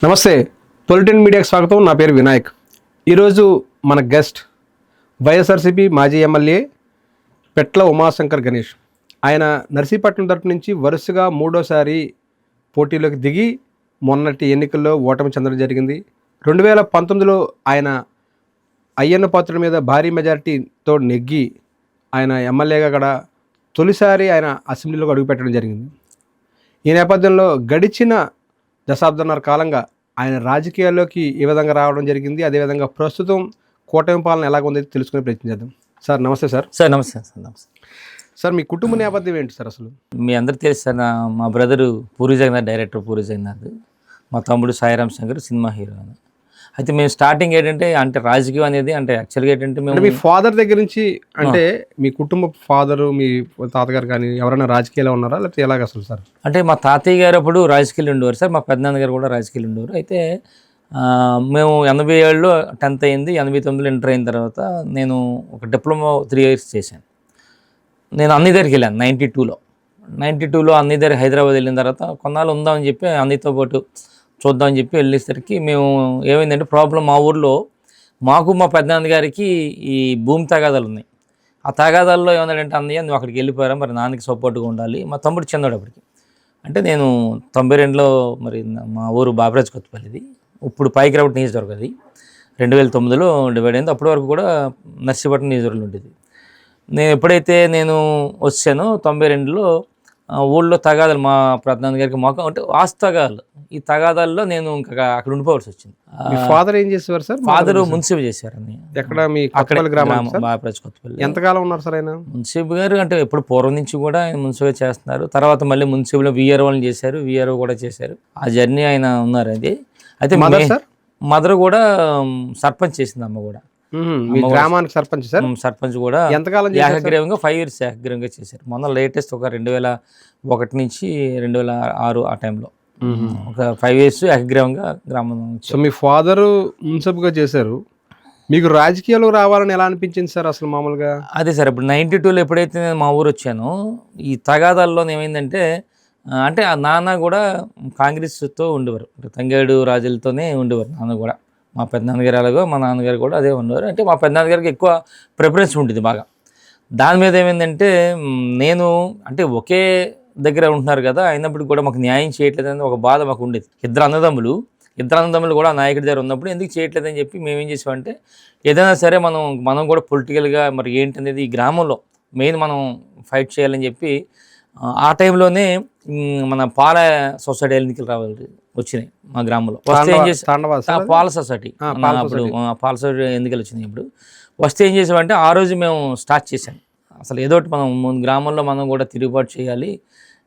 నమస్తే, పొలిటిన్ మీడియాకి స్వాగతం. నా పేరు వినాయక్. ఈరోజు మన గెస్ట్ వైఎస్ఆర్సీపీ మాజీ ఎమ్మెల్యే పెట్ల ఉమాశంకర్ గణేష్. ఆయన నర్సీపట్నం తరపు నుంచి వరుసగా మూడోసారి పోటీలోకి దిగి మొన్నటి ఎన్నికల్లో ఓటమి చెందడం జరిగింది. 2019లో ఆయన అయ్యన్న పాత్రుడి మీద భారీ మెజారిటీతో నెగ్గి ఆయన ఎమ్మెల్యేగా కూడా తొలిసారి ఆయన అసెంబ్లీలోకి అడుగుపెట్టడం జరిగింది. ఈ నేపథ్యంలో గడిచిన దశాబ్దన్నర కాలంగా ఆయన రాజకీయాల్లోకి ఏ విధంగా రావడం జరిగింది, అదేవిధంగా ప్రస్తుతం కూటమి పాలన ఎలాగుంది తెలుసుకునే ప్రయత్నం చేద్దాం. సార్ నమస్తే. సార్ నమస్తే. సార్ మీ కుటుంబ నేపథ్యం ఏంటి సార్? అసలు మీ అందరికి తెలుసు సార్, మా బ్రదరు పూరి జగన్నాథ్, డైరెక్టర్ పూరి జగన్నాథ్, మా తమ్ముడు సాయిరామ్ శంకర్ సినిమా హీరో. అయితే మేము స్టార్టింగ్ ఏంటంటే రాజకీయం అనేది యాక్చువల్గా ఏంటంటే మేము మీ ఫాదర్ దగ్గర నుంచి అంటే మీ కుటుంబ ఫాదరు, మీ తాతగారు కానీ ఎవరైనా రాజకీయాలు ఉన్నారా, లేకపోతే ఎలాగ అసలు సార్? అంటే మా తాతయ్య గారు అప్పుడు రాజకీయాలు ఉండేవారు సార్, మా పెద్దనాన్న గారు కూడా రాజకీయాలు ఉండేవారు. అయితే మేము 87లో 10th అయింది, 89లో ఇంటర్ అయిన తర్వాత నేను ఒక డిప్లొమా 3 years చేశాను. నేను అన్ని దగ్గరికి వెళ్ళాను 92లో అన్ని దగ్గర హైదరాబాద్ వెళ్ళిన తర్వాత కొన్నాళ్ళు ఉందామని చెప్పి అన్నితో పాటు చూద్దామని చెప్పి వెళ్ళేసరికి మేము ఏమైందంటే ప్రాబ్లం, మా ఊర్లో మాకు మా పెద్దనాన్న గారికి ఈ భూమి తగాదాలు ఉన్నాయి. ఆ తగాదాల్లో ఏమన్నాడంటే, అన్నయ్య నువ్వు అక్కడికి వెళ్ళిపోయారా, మరి నాన్నకి సపోర్ట్గా ఉండాలి. మా తమ్ముడు చిన్నాడు అప్పటికి. అంటే నేను 92లో మరి మా ఊరు బాబరాజ్ కొత్తపల్లిది, ఇప్పుడు పైకి రావట్ నియోజకవర్గం, అది 2009లో డివైడ్ అయింది. అప్పటి వరకు కూడా నర్సీపట్నం నియోజకవర్గంలో ఉండేది. నేను ఎప్పుడైతే వచ్చానో 92లో ఊళ్ళో తగాదాలు మా పెద్దనాన్న గారికి మాకు అంటే ఆస్తి తగాదాలు. ఈ తగాదాల్లో నేను ఇంకా అక్కడ ఉండిపోవాల్సి వచ్చింది. ఫాదర్ ఏం చేసేవారు సార్? ఫాదర్ మున్సిపల్ చేశారని. ఎక్కడ మీ బాపరాజ్ కొత్తపల్లి. ఎంతకాలం ఉన్నారు సార్ ఆయన? మున్సిపల్ గారు అంటే ఎప్పుడు పూర్వం నుంచి కూడా ఆయన మున్సిపల్ చేస్తున్నారు. తర్వాత మళ్ళీ మున్సిపల్ వీఆర్ఓని చేశారు, వీఆర్ఓ కూడా చేశారు. ఆ జర్నీ ఆయన ఉన్నారు. అది అయితే మదర్ కూడా సర్పంచ్ చేసింది, అమ్మ కూడా గ్రామానికి సర్పంచ్ సార్. సర్పంచ్ కూడా ఎంతకాలం ఏకగ్రీవంగా 5 years ఏకగ్రీవంగా చేశారు. మొన్న లేటెస్ట్ ఒక 2001 నుంచి 2006 ఆ టైంలో ఒక 5 years ఏకగ్రీవంగా గ్రామం. సో మీ ఫాదరు మున్సిపల్గా చేశారు, మీకు రాజకీయాలు రావాలని ఎలా అనిపించింది సార్ అసలు మామూలుగా? అదే సార్, ఇప్పుడు 92లో ఎప్పుడైతే నేను మా ఊరు వచ్చానో ఈ తగాదాల్లో ఏమైందంటే, అంటే ఆ నాన్న కూడా కాంగ్రెస్తో ఉండేవారు, అంటే తంగేడు రాజులతోనే ఉండేవారు నాన్న కూడా. మా పెద్దనాన్నగారు అలాగో మా నాన్నగారు కూడా అదే ఉండేవారు. అంటే మా పెద్దనాన్నగారికి ఎక్కువ ప్రిఫరెన్స్ ఉంటుంది బాగా. దాని మీద ఏమైందంటే నేను అంటే ఒకే దగ్గర ఉంటున్నారు కదా, అయినప్పుడు కూడా మాకు న్యాయం చేయట్లేదు అనేది ఒక బాధ మాకు ఉండేది. ఇద్దరు అన్నదమ్ములు కూడా నాయకుడి దగ్గర ఉన్నప్పుడు ఎందుకు చేయట్లేదని చెప్పి మేము ఏం చేసామంటే, ఏదైనా సరే మనం కూడా పొలిటికల్గా మరి ఏంటనేది ఈ గ్రామంలో మెయిన్ మనం ఫైట్ చేయాలని చెప్పి ఆ టైంలోనే మన పాల సొసైటీ ఎన్నికలు వచ్చినాయి మా గ్రామంలో. వస్తే ఏం చేసి పాల సొసైటీ అప్పుడు పాల సొసైటీ ఎన్నికలు వచ్చినాయి. ఇప్పుడు వస్తే ఏం చేసామంటే ఆ రోజు మేము స్టార్ట్ చేసాం, అసలు ఏదో ఒకటి మనం గ్రామంలో మనం కూడా తిరుగుబాటు చేయాలి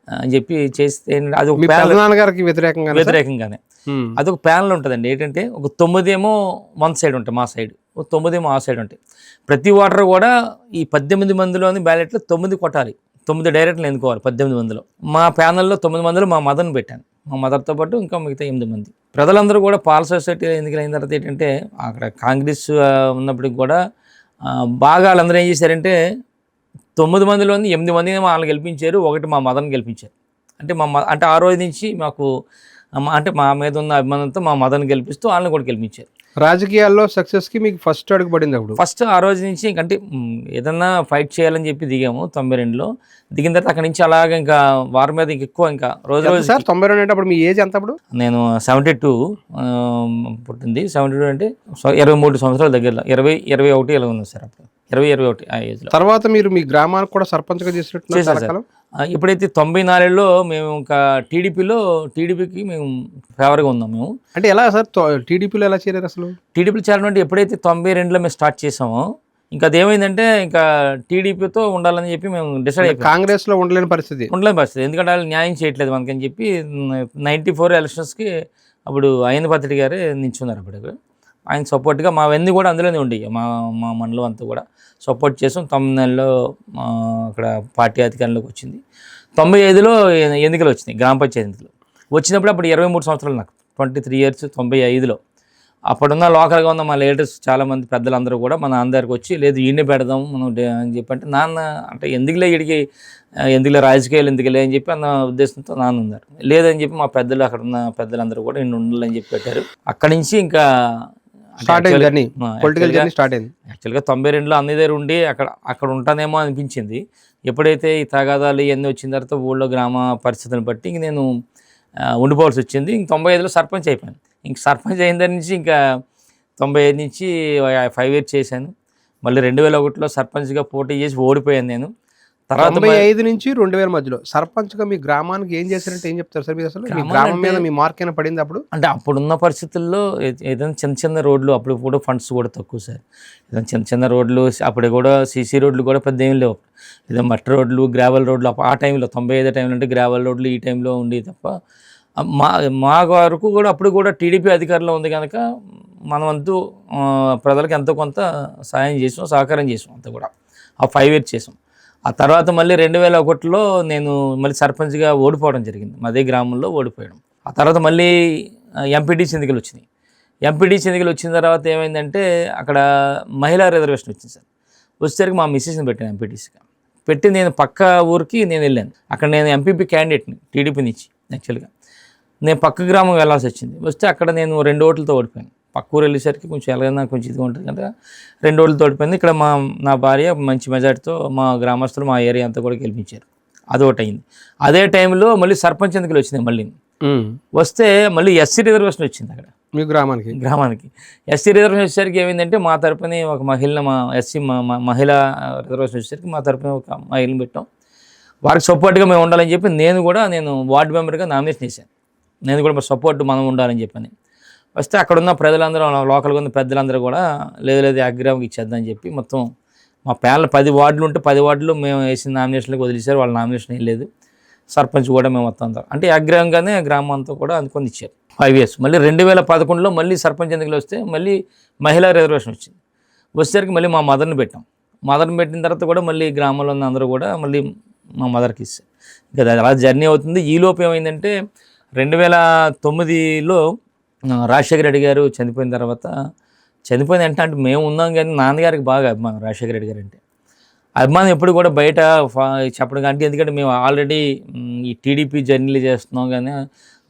అని చెప్పి చేస్తే అది ఒక వ్యతిరేకంగానే అదొక ప్యానల్ ఉంటుందండి. ఏంటంటే ఒక 9 ఏమో వన్ సైడ్ ఉంటాయి, మా సైడ్ 9 ఏమో ఆ సైడ్ ఉంటాయి. ప్రతి ఓటర్ కూడా ఈ 18 మందిలోని బ్యాలెట్లో 9 కొట్టాలి, 9 డైరెక్ట్లు ఎన్నుకోవాలి 18 మందిలో. మా ప్యానల్లో 9 మందిలో మా మదర్ని పెట్టాను, మా మదర్తో పాటు ఇంకా మిగతా 8 మంది. ప్రజలందరూ కూడా పాల సొసైటీ ఎన్నికలైన తర్వాత ఏంటంటే అక్కడ కాంగ్రెస్ ఉన్నప్పటికి కూడా బాగా వాళ్ళందరూ ఏం చేశారంటే 9 మందిలోని 8 మందిని వాళ్ళని గెలిపించారు, 1 మా మదర్ని గెలిపించారు. అంటే ఆ రోజు నుంచి మాకు అంటే మా మీద ఉన్న అభిమానంతో మా మదర్ని గెలిపిస్తూ వాళ్ళని కూడా గెలిపించారు. రాజకీయాల్లో సక్సెస్కి మీకు ఫస్ట్ అడుగు పడింది అప్పుడు? ఫస్ట్ ఆ రోజు నుంచి ఇంకంటే ఏదన్నా ఫైట్ చేయాలని చెప్పి దిగాము 92లో. దిగిన తర్వాత అక్కడి నుంచి అలాగే ఇంకా వారి మీద ఎక్కువ ఇంకా రోజు సార్ 92 అంటే అప్పుడు మీ ఏజ్ ఎంత? అప్పుడు నేను 72 పుట్టింది. 72 అంటే 23 సంవత్సరాల దగ్గరలో 21 ఇలా ఉంది సార్. అప్పుడు 21 ఆ ఏజ్లో. తర్వాత మీరు మీ గ్రామానికి కూడా సర్పంచ్గా చేసినట్టు. ఇప్పుడైతే 94లో మేము ఇంకా టీడీపీకి మేము ఫేవర్గా ఉన్నాం మేము. అంటే ఎలా సార్ టీడీపీలో ఎలా చేరారు అసలు? టీడీపీలో చేరాలంటే ఎప్పుడైతే 92లో మేము స్టార్ట్ చేసామో ఇంకా అదేమైందంటే ఇంకా టీడీపీతో ఉండాలని చెప్పి మేము డిసైడ్ అయిపోయాం. కాంగ్రెస్లో ఉండలేని పరిస్థితి, ఎందుకంటే వాళ్ళు న్యాయం చేయట్లేదు మనకని చెప్పి 94 ఎలక్షన్స్కి అప్పుడు అయ్యన్న పాత్రుడి గారే నిల్చున్నారు. అప్పుడు ఆయన సపోర్ట్గా మావన్నీ కూడా అందులోనే ఉండేవి, మా మండలం అంతా కూడా సపోర్ట్ చేసాం. 94లో అక్కడ పార్టీ అధికారంలోకి వచ్చింది. 95లో ఎన్నికలు వచ్చినాయి, గ్రామ పంచాయతీ ఎన్నికలు వచ్చినప్పుడు అప్పుడు 23 సంవత్సరాలు నాకు, 23 years 95లో అప్పుడున్న లోకల్గా ఉన్న మా లీడర్స్ చాలామంది పెద్దలందరూ కూడా మా నాన్న దగ్గరికి వచ్చి లేదు ఈయనే పెడదాం మనం అని చెప్పంటే నాన్న అంటే ఎందుకులే వీడికి ఎందుకులే రాజకీయాలు ఎందుకులే అని చెప్పి అన్న ఉద్దేశంతో నాన్న ఉన్నారు. లేదని చెప్పి మా పెద్దలు అక్కడ ఉన్న పెద్దలందరూ కూడా ఈయన ఉండాలని చెప్పి పెట్టారు. అక్కడి నుంచి ఇంకా యాక్చువల్గా 92లో అన్ని దగ్గర ఉండి అక్కడ ఉంటానేమో అనిపించింది. ఎప్పుడైతే ఈ తగాదాలు ఇవన్నీ వచ్చిన తర్వాత ఊళ్ళో గ్రామ పరిస్థితులను బట్టి ఇంక నేను ఉండిపోవాల్సి వచ్చింది. ఇంక 95లో సర్పంచ్ అయిపోయాను. ఇంక సర్పంచ్ అయిన దాని నుంచి ఇంకా 95 నుంచి 5 years చేశాను. మళ్ళీ 2001లో సర్పంచ్గా పోటీ చేసి ఓడిపోయాను నేను. తర్వాత 95 నుంచి 2000 మధ్యలో సర్పంచ్గా మీ గ్రామానికి ఏం చేశారంటే ఏం చెప్తారు సార్ మీరు? అసలు మీ గ్రామం మీద మీ మార్క్ అయినా పడింది అప్పుడు? అంటే అప్పుడున్న పరిస్థితుల్లో ఏదైనా చిన్న చిన్న రోడ్లు, అప్పుడు కూడా ఫండ్స్ కూడా తక్కువ సార్. ఏదైనా చిన్న చిన్న రోడ్లు, అప్పుడు కూడా సీసీ రోడ్లు కూడా పెద్ద ఏం లేవు. ఏదో మట్టి రోడ్లు, గ్రావెల్ రోడ్లు ఆ టైంలో 95 టైంలో అంటే గ్రావెల్ రోడ్లు ఈ టైంలో ఉండేవి తప్ప మా వరకు కూడా అప్పుడు కూడా టీడీపీ అధికారంలో ఉంది కనుక మనం అంతూ ప్రజలకు ఎంతో కొంత సాయం చేసాం, సహకారం చేసాం అంతా కూడా. ఆ 5 years చేసాం. ఆ తర్వాత మళ్ళీ 2001లో నేను మళ్ళీ సర్పంచ్గా ఓడిపోవడం జరిగింది. అదే గ్రామంలో ఓడిపోయడం. ఆ తర్వాత మళ్ళీ ఎంపీటీసీ ఎన్నికలు వచ్చినాయి. ఎంపీటీసీ ఎన్నికలు వచ్చిన తర్వాత ఏమైందంటే అక్కడ మహిళా రిజర్వేషన్ వచ్చింది సార్. వచ్చేసరికి మా మిస్సెస్ని పెట్టాను ఎంపీటీసీగా. పెట్టి నేను పక్క ఊరికి నేను వెళ్ళాను. అక్కడ నేను ఎంపీపీ క్యాండిడేట్ని టీడీపీ నుంచి. యాక్చువల్గా నేను పక్క గ్రామం వెళ్ళాల్సి వచ్చింది. వస్తే అక్కడ నేను 2 ఓట్లతో ఓడిపోయాను. పక్క ఊరు వెళ్ళేసరికి కొంచెం ఎలాగైనా కొంచెం ఇదిగా ఉంటుంది కదా, 2 ఓట్లతో ఓడిపోయింది. ఇక్కడ నా భార్య మంచి మెజార్టీతో మా గ్రామస్తులు మా ఏరియా అంతా కూడా గెలిపించారు. అదొకటి అయింది. అదే టైంలో మళ్ళీ సర్పంచ్ ఎన్నికలు వచ్చినాయి. మళ్ళీ వస్తే మళ్ళీ ఎస్సీ రిజర్వేషన్ వచ్చింది అక్కడ మీ గ్రామానికి. ఎస్సీ రిజర్వేషన్ వచ్చేసరికి ఏమైందంటే మా తరపున ఒక మహిళా రిజర్వేషన్ వచ్చేసరికి మా తరపున ఒక మహిళను పెట్టాం. వారికి సపోర్ట్గా మేము ఉండాలని చెప్పి నేను వార్డు మెంబర్గా నామినేషన్ చేశాను. నేను కూడా సపోర్ట్ మనం ఉండాలని చెప్పని వస్తే అక్కడున్న ప్రజలందరూ, లోకల్గా ఉన్న పెద్దలందరూ కూడా లేదు అగ్రహానికి ఇచ్చేద్దని చెప్పి మొత్తం మా ప్యానల్ 10 వార్డులు ఉంటే 10 వార్డులు మేము వేసిన నామినేషన్లకు వదిలేశారు. వాళ్ళ నామినేషన్ ఏం లేదు. సర్పంచ్ కూడా మేము మొత్తం అంతా అంటే అగ్రహంగానే గ్రామం అంతా కూడా అనుకొని ఇచ్చారు 5 years. మళ్ళీ 2011లో మళ్ళీ సర్పంచ్ ఎన్నికలు వస్తే మళ్ళీ మహిళా రిజర్వేషన్ వచ్చింది. వచ్చేసరికి మళ్ళీ మా మదర్ని పెట్టాం. మదర్ని పెట్టిన తర్వాత కూడా మళ్ళీ గ్రామంలో ఉన్న అందరూ కూడా మళ్ళీ మా మదర్కి ఇస్తారు. ఇంకా అలా జర్నీ అవుతుంది. ఈలోపు ఏమైందంటే 2009లో రాజశేఖర రెడ్డి గారు చనిపోయిన తర్వాత అంటే మేము ఉన్నాం కానీ నాన్నగారికి బాగా అభిమానం రాజశేఖర రెడ్డి గారు అంటే. అభిమానం ఎప్పుడు కూడా బయట చెప్పడం అంటే, ఎందుకంటే మేము ఆల్రెడీ ఈ టీడీపీ జర్నీలు చేస్తున్నాం కానీ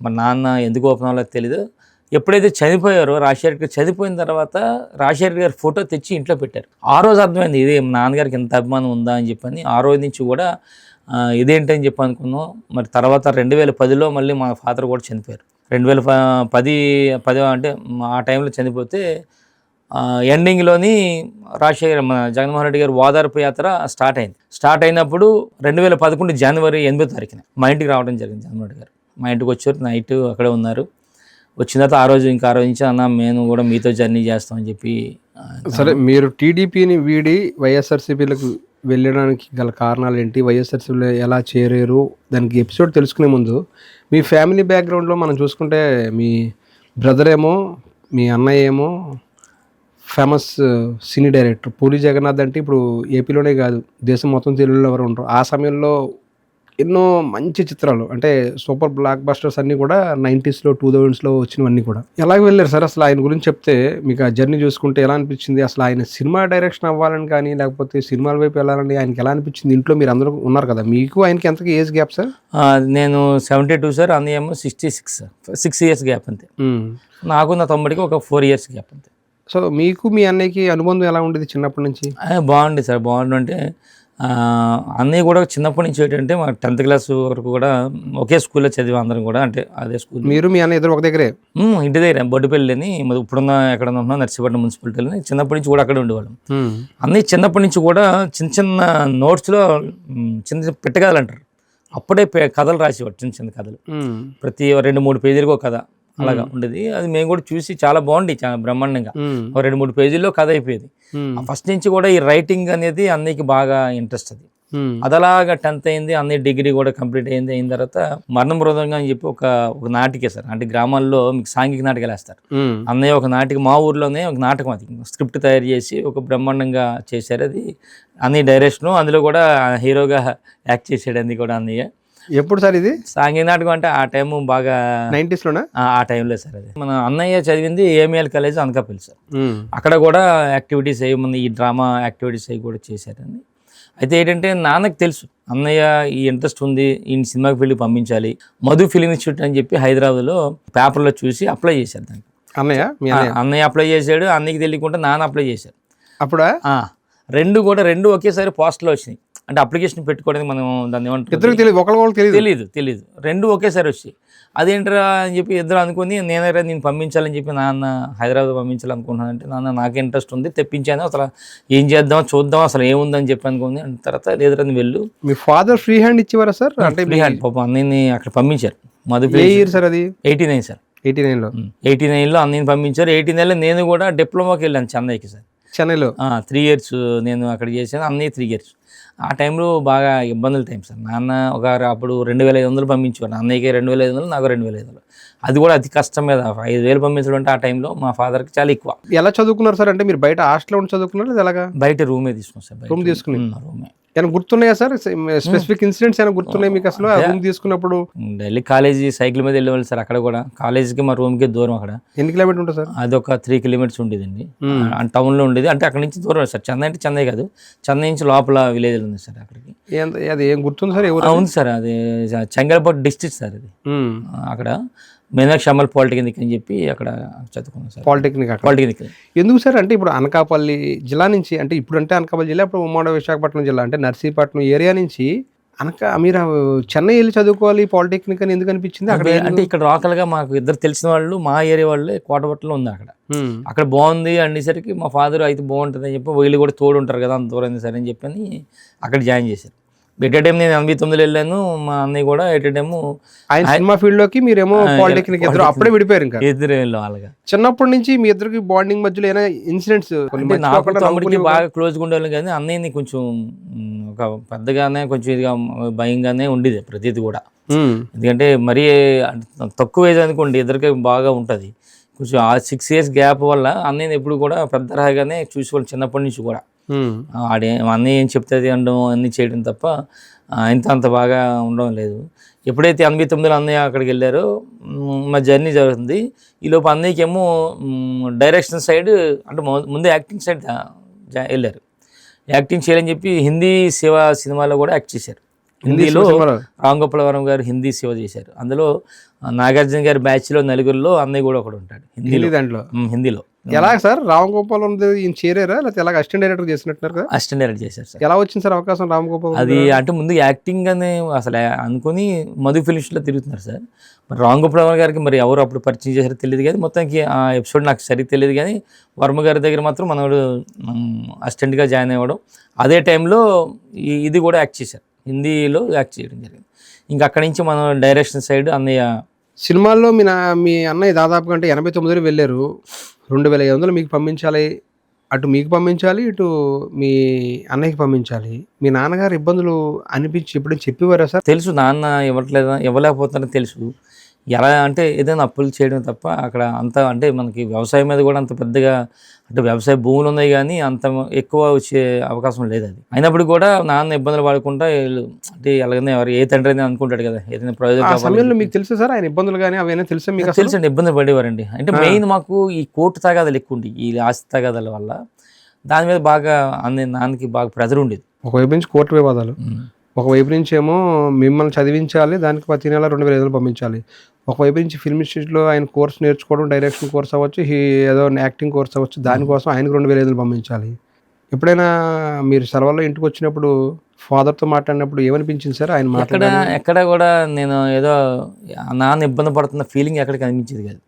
మా నాన్న ఎందుకు ఒప్పుకోవాలో తెలీదు. ఎప్పుడైతే చనిపోయారో రాజశేఖర గారు చనిపోయిన తర్వాత రాజశేఖర గారి ఫోటో తెచ్చి ఇంట్లో పెట్టారు. ఆ రోజు అర్థమైంది ఇది నాన్నగారికి ఎంత అభిమానం ఉందా అని చెప్పని. ఆ రోజు నుంచి కూడా ఇదేంటని చెప్పి అనుకున్నాం. మరి తర్వాత 2010లో మళ్ళీ మా ఫాదర్ కూడా చనిపోయారు. 2010 అంటే ఆ టైంలో చనిపోతే ఎండింగ్లోని మన జగన్మోహన్ రెడ్డి గారు ఓదార్పు యాత్ర స్టార్ట్ అయినప్పుడు 2011 జనవరి 8వ మా ఇంటికి రావడం జరిగింది. జగన్మోహన్ రెడ్డి గారు మా ఇంటికి వచ్చారు. నైట్ అక్కడే ఉన్నారు. వచ్చిన తర్వాత ఆ రోజు నుంచి అన్న మేము కూడా మీతో జర్నీ చేస్తామని చెప్పి. సరే, మీరు టీడీపీని వీడి వైఎస్ఆర్సీపీలకు వెళ్ళడానికి గల కారణాలు ఏంటి, వైఎస్ఆర్సీపీలో ఎలా చేరారు, దానికి ఎపిసోడ్ తెలుసుకునే ముందు మీ ఫ్యామిలీ బ్యాక్గ్రౌండ్లో మనం చూసుకుంటే మీ బ్రదర్ ఏమో, మీ అన్నయ్య ఏమో famous cine director Puri Jagannath. అంటే ఇప్పుడు ఏపీలోనే కాదు దేశం మొత్తం తెలుగులో ఎవరు ఉంటారు. ఆ సమయంలో ఎన్నో మంచి చిత్రాలు అంటే సూపర్ బ్లాక్ బస్టర్స్ అన్నీ కూడా 90sలో 2000sలో వచ్చినవన్నీ కూడా. ఎలాగ వెళ్ళారు సార్ అసలు ఆయన గురించి చెప్తే? మీకు ఆ జర్నీ చూసుకుంటే ఎలా అనిపించింది? అసలు ఆయన సినిమా డైరెక్షన్ అవ్వాలని కానీ లేకపోతే సినిమాల వైపు వెళ్ళాలని ఆయనకి ఎలా అనిపించింది? ఇంట్లో మీరు అందరూ ఉన్నారు కదా, మీకు ఆయనకి ఎంతకి ఏజ్ గ్యాప్ సార్? నేను 72 సార్, అన్నయ్య ఏమో 66 సార్. 6 years గ్యాప్ అంతే. నాకు నా తమ్ముడికి ఒక 4 years గ్యాప్ అంతే. సో మీకు మీ అన్నయ్యకి అనుబంధం ఎలా ఉండేది చిన్నప్పటి నుంచి? బాగుంది సార్. బాగుండు అంటే అన్నయ్య కూడా చిన్నప్పటి నుంచి ఏంటంటే మా 10th class వరకు కూడా ఒకే స్కూల్లో చదివా అందరం కూడా. అంటే అదే స్కూల్. మీరు మీ అన్నయ్య ఇద్దరు ఒక దగ్గరే? ఇంటి దగ్గర బొడ్డుపల్లిని ఇప్పుడున్న ఎక్కడ ఉన్నా నర్సీపట్నం మున్సిపాలిటీని చిన్నప్పటి నుంచి కూడా అక్కడే ఉండేవాళ్ళం. అన్నయ్య చిన్నప్పటి నుంచి కూడా చిన్న నోట్స్లో చిన్న పెట్టగలరు అంటారు, అప్పుడే కథలు రాసేవాడు. చిన్న కథలు ప్రతి 2-3 పేజీలకు ఒక కథ అలాగా ఉండేది. అది మేము కూడా చూసి చాలా బాగుంది, చాలా బ్రహ్మాండంగా 2-3 పేజీల్లో కథ అయిపోయేది. ఫస్ట్ నుంచి కూడా ఈ రైటింగ్ అనేది అన్నయ్యకి బాగా ఇంట్రెస్ట్. అది అలాగా 10th అయింది. అన్నయ్య డిగ్రీ కూడా కంప్లీట్ అయిన తర్వాత మరణ మృదంగా అని చెప్పి ఒక నాటికే సార్. అంటే గ్రామాల్లో మీకు సాంఘిక నాటకాలు వేస్తారు. అన్నయ్య ఒక నాటిక మా ఊర్లోనే ఒక నాటకం, అది స్క్రిప్ట్ తయారు చేసి ఒక బ్రహ్మాండంగా చేశారు. అది అన్నయ్య డైరెక్షను, అందులో కూడా హీరోగా యాక్ట్ చేసాడు. అది కూడా అన్నయ్య ఎప్పుడు సార్ ఇది? సాంఘిక నాటకం అంటే ఆ టైము బాగా 90s లోనా? ఆ టైంలో సార్. అది మన అన్నయ్య చదివింది ఏఎంఎల్ కాలేజ్ అనకాపల్లి సార్. అక్కడ కూడా యాక్టివిటీస్ ఏముంది, ఈ డ్రామా యాక్టివిటీస్ అవి కూడా చేశారండి. అయితే ఏంటంటే నాన్నకి తెలుసు అన్నయ్య ఈ ఇంట్రెస్ట్ ఉంది, ఈ సినిమాకి ఫీల్డ్ పంపించాలి. మధు ఫిలిం ఇన్స్టిట్యూట్ అని చెప్పి హైదరాబాద్లో పేపర్లో చూసి అప్లై చేశారు దానికి. అన్నయ్య అప్లై చేశాడు, అన్నయ్యకి తెలియకుండా నాన్న అప్లై చేశారు. అప్పుడా రెండు ఒకేసారి పోస్టులో వచ్చినాయి. అంటే అప్లికేషన్ పెట్టుకోవడానికి మనం దాన్ని ఏమంటారు తెలియదు, రెండు ఒకేసారి వచ్చాయి. అదేంటరా అని చెప్పి ఇద్దరు అనుకుని నేను పంపించాలని చెప్పి నాన్న హైదరాబాద్ పంపించాలనుకుంటున్నానంటే, నాన్న నాకు ఇంట్రెస్ట్ ఉంది తెప్పించాను, అసలు ఏం చేద్దాం చూద్దాం అసలు ఏముందని చెప్పి అనుకుంది. అంత తర్వాత లేదురా వెళ్ళు. మీ ఫాదర్ ఫ్రీ హ్యాండ్ ఇచ్చేవారా సార్? అంటే ఫ్రీ హ్యాండ్ పాపం అన్నయ్యని అక్కడ పంపించారు. సార్ అది 89 సార్. 89లో అన్నయ్యని పంపించారు. 89లో నేను కూడా డిప్లొమాకి వెళ్ళాను చెన్నైకి సార్. చెన్నైలో 3 years నేను అక్కడ చేశాను, అన్నయ్య 3 years. ఆ టైంలో బాగా ఇబ్బందుల టైం సార్. నాన్న అప్పుడు 2500 పంపించేవారు, అన్నయ్యకి 2500, నాకు 2500. అది కూడా అతి కష్టం మీద 5000 పంపించడం అంటే ఆ టైంలో మా ఫాదర్కి చాలా ఎక్కువ. ఎలా చదువుకున్నారు సార్? అంటే మీరు బయట హాస్టల్లో ఉండి చదువుకున్నారు, ఎలాగా? బయట రూమే తీసుకున్నాం సార్. రూమ్ తీసుకుని రూమే. ఏమైనా గుర్తున్నాయా సార్? స్పెసిఫిక్ ఇన్సిడెంట్స్ ఏమైనా గుర్తున్నాయి మీకు అసలు రూమ్ తీసుకున్నప్పుడు? ఢిల్లీ కాలేజీ సైకిల్ మీద వెళ్ళేవాళ్ళు సార్. అక్కడ కూడా కాలేజీకి మా రూమ్కి దూరం. అక్కడ ఎన్ని కిలోమీటర్ ఉంటుంది సార్? అది ఒక 3 kilometers ఉండేదండి. టౌన్లో ఉండేది. అంటే అక్కడ నుంచి దూరం సార్. చెన్నై అంటే చెన్నై కాదు, చెన్నై నుంచి లోపల విలేజ్ ఉంది సార్. అక్కడికి అది ఏం గుర్తుంది సార్? ఉంది సార్, అది చెంగల్పట్టు డిస్ట్రిక్ట్ సార్. అది అక్కడ మీనాక్షి అమల్ పాలిటెక్నిక్ అని చెప్పి అక్కడ చదువుకున్నాం సార్. పాలిటెక్నిక్ ఎందుకు సార్? అంటే ఇప్పుడు అనకాపల్లి జిల్లా నుంచి, అంటే ఇప్పుడు అంటే అనకాపల్లి జిల్లా, ఇప్పుడు ఉమ్మడి విశాఖపట్నం జిల్లా, అంటే నర్సీపట్నం ఏరియా నుంచి మీరు చెన్నై వెళ్ళి చదువుకోవాలి పాలిటెక్నిక్ అని ఎందుకు అనిపించింది? అక్కడ అంటే ఇక్కడ లోకల్గా మాకు ఇద్దరు తెలిసిన వాళ్ళు, మా ఏరియా వాళ్ళే కోటపట్టులో ఉంది. అక్కడ బాగుంది అనేసరికి మా ఫాదర్ అయితే బాగుంటుంది అని చెప్పి వీళ్ళు కూడా తోడు ఉంటారు కదా, అంత దూరం సరే అని చెప్పని అక్కడ జాయిన్ చేశారు. ఎట్ టైం నేను 89లో వెళ్ళాను, మా అన్నయ్య కూడా ఎట్ టైం ఆయన సినిమా ఫీల్డ్ లోకి, మీరేమో పాలిటెక్నిక్. అప్పుడే విడిపోయారు ఇంకా? ఇద్దరు వెళ్ళాం వాళ్ళగా. చిన్నప్పటి నుంచి మీ ఇద్దరికి బాండింగ్ మధ్యలో ఏమైనా ఇన్సిడెంట్స్? నాకు తమ్ముడికి బాగా క్లోజ్గా ఉండేవాళ్ళు, కానీ అన్నయ్యని కొంచెం ఒక పెద్దగానే కొంచెం ఇదిగా భయంగానే ఉండేది ప్రతిది కూడా. ఎందుకంటే మరీ తక్కువ ఏజ్ అనుకోండి, ఇద్దరికి బాగా ఉంటుంది. కొంచెం ఆ 6 years గ్యాప్ వల్ల అన్నయ్యని ఎప్పుడు కూడా పెద్ద రాగానే చూసుకోవాలి చిన్నప్పటి నుంచి కూడా. అన్నయ్య ఏం చెప్తుంది అనడం అన్నీ చేయడం తప్ప అంత బాగా ఉండడం లేదు. ఎప్పుడైతే 89లో అన్నయ్య అక్కడికి వెళ్ళారో మా జర్నీ జరుగుతుంది. ఈలోపు అన్నయ్యకి ఏమో డైరెక్షన్ సైడ్, అంటే ముందే యాక్టింగ్ సైడ్ వెళ్ళారు. యాక్టింగ్ చేయాలని చెప్పి హిందీ శివ సినిమాలో కూడా యాక్ట్ చేశారు. హిందీలో రామ్ గోపాల్ వర్మ గారు హిందీ శివ చేశారు. అందులో నాగార్జున గారి బ్యాచ్లో నలుగురిలో అన్నయ్య కూడా ఒకడు ఉంటాడు హిందీలో. ఎలా సార్ రామ్ గోపాల్ ఈయన చేరారా, లేకపోతే ఎలా అసిస్టెంట్ డైరెక్టర్ చేసినట్టున్నారు కదా? అసిస్టెంట్ డైరెక్టర్ చేశారు సార్. ఎలా వచ్చింది సార్ అవకాశం రామ్ గోపాల్? అది అంటే ముందు యాక్టింగ్ అని అసలు అనుకుని మధు ఫిలిమ్స్లో తిరుగుతున్నారు సార్. మరి రామ్ గోపాల్ వర్మ గారికి మరి ఎవరు అప్పుడు పరిచయం చేశారో తెలియదు, కానీ మొత్తానికి ఆ ఎపిసోడ్ నాకు సరిగ్గా తెలియదు. కానీ వర్మ గారి దగ్గర మాత్రం మనవాడు అసిస్టెంట్గా జాయిన్ అవ్వడం, అదే టైంలో ఇది కూడా యాక్ట్ చేశారు, హిందీలో యాక్ట్ చేయడం జరిగింది. ఇంకా అక్కడి నుంచి మనం డైరెక్షన్ సైడ్ అన్నయ్య సినిమాల్లో మీ అన్నయ్య దాదాపుగా అంటే 89లో వెళ్ళారు. 2500 మీకు పంపించాలి, అటు మీకు పంపించాలి, ఇటు మీ అన్నయ్యకి పంపించాలి. మీ నాన్నగారు ఇబ్బందులు అనిపించి ఎప్పుడు చెప్పేవారా సార్? తెలుసు, నాన్న ఇవ్వలేకపోతారని తెలుసు. ఎలా అంటే ఏదైనా అప్పులు చేయడం తప్ప అక్కడ అంత, అంటే మనకి వ్యవసాయం మీద కూడా అంత పెద్దగా, అంటే వ్యవసాయ భూములు ఉన్నాయి కానీ అంత ఎక్కువ వచ్చే అవకాశం లేదు. అది అయినప్పుడు కూడా నాన్న ఇబ్బందులు పడకుండా, అంటే ఎలాగైనా ఏ తండ్రి అయినా అనుకుంటాడు కదా ఏదైనా ప్రయోజనం. మీకు తెలుసు సార్ ఆయన ఇబ్బందులు కానీ అవన్నీ తెలుసా మీకు? తెలుసండి, ఇబ్బందులు పడేవారండి. అంటే మెయిన్ మాకు ఈ కోర్టు తగాదాలు ఎక్కువ ఉండి, ఈ ఆస్తి తగాదాల వల్ల దాని మీద బాగా నాన్నకి బాగా ప్రెజర్ ఉండేది. ఒకవైపు నుంచి కోర్టు వివాదాలు, ఒకవైపు నుంచి ఏమో మిమ్మల్ని చదివించాలి, దానికి ప్రతి నెల 2500 పంపించాలి. ఒకవైపు నుంచి ఫిల్మ్ ఇన్స్టిట్యూట్లో ఆయన కోర్స్ నేర్చుకోవడం, డైరెక్షన్ కోర్స్ అవ్వచ్చు, ఏదో యాక్టింగ్ కోర్స్ అవ్వచ్చు, దానికోసం ఆయనకు 2500 పంపించాలి. ఎప్పుడైనా మీరు సెలవుల్లో ఇంటికి వచ్చినప్పుడు ఫాదర్తో మాట్లాడినప్పుడు ఏమనిపించింది సార్? ఆయన ఎక్కడ కూడా నేను ఏదో నాన్న ఇబ్బంది పడుతున్న ఫీలింగ్ ఎక్కడికి అనిపించేది కాదు.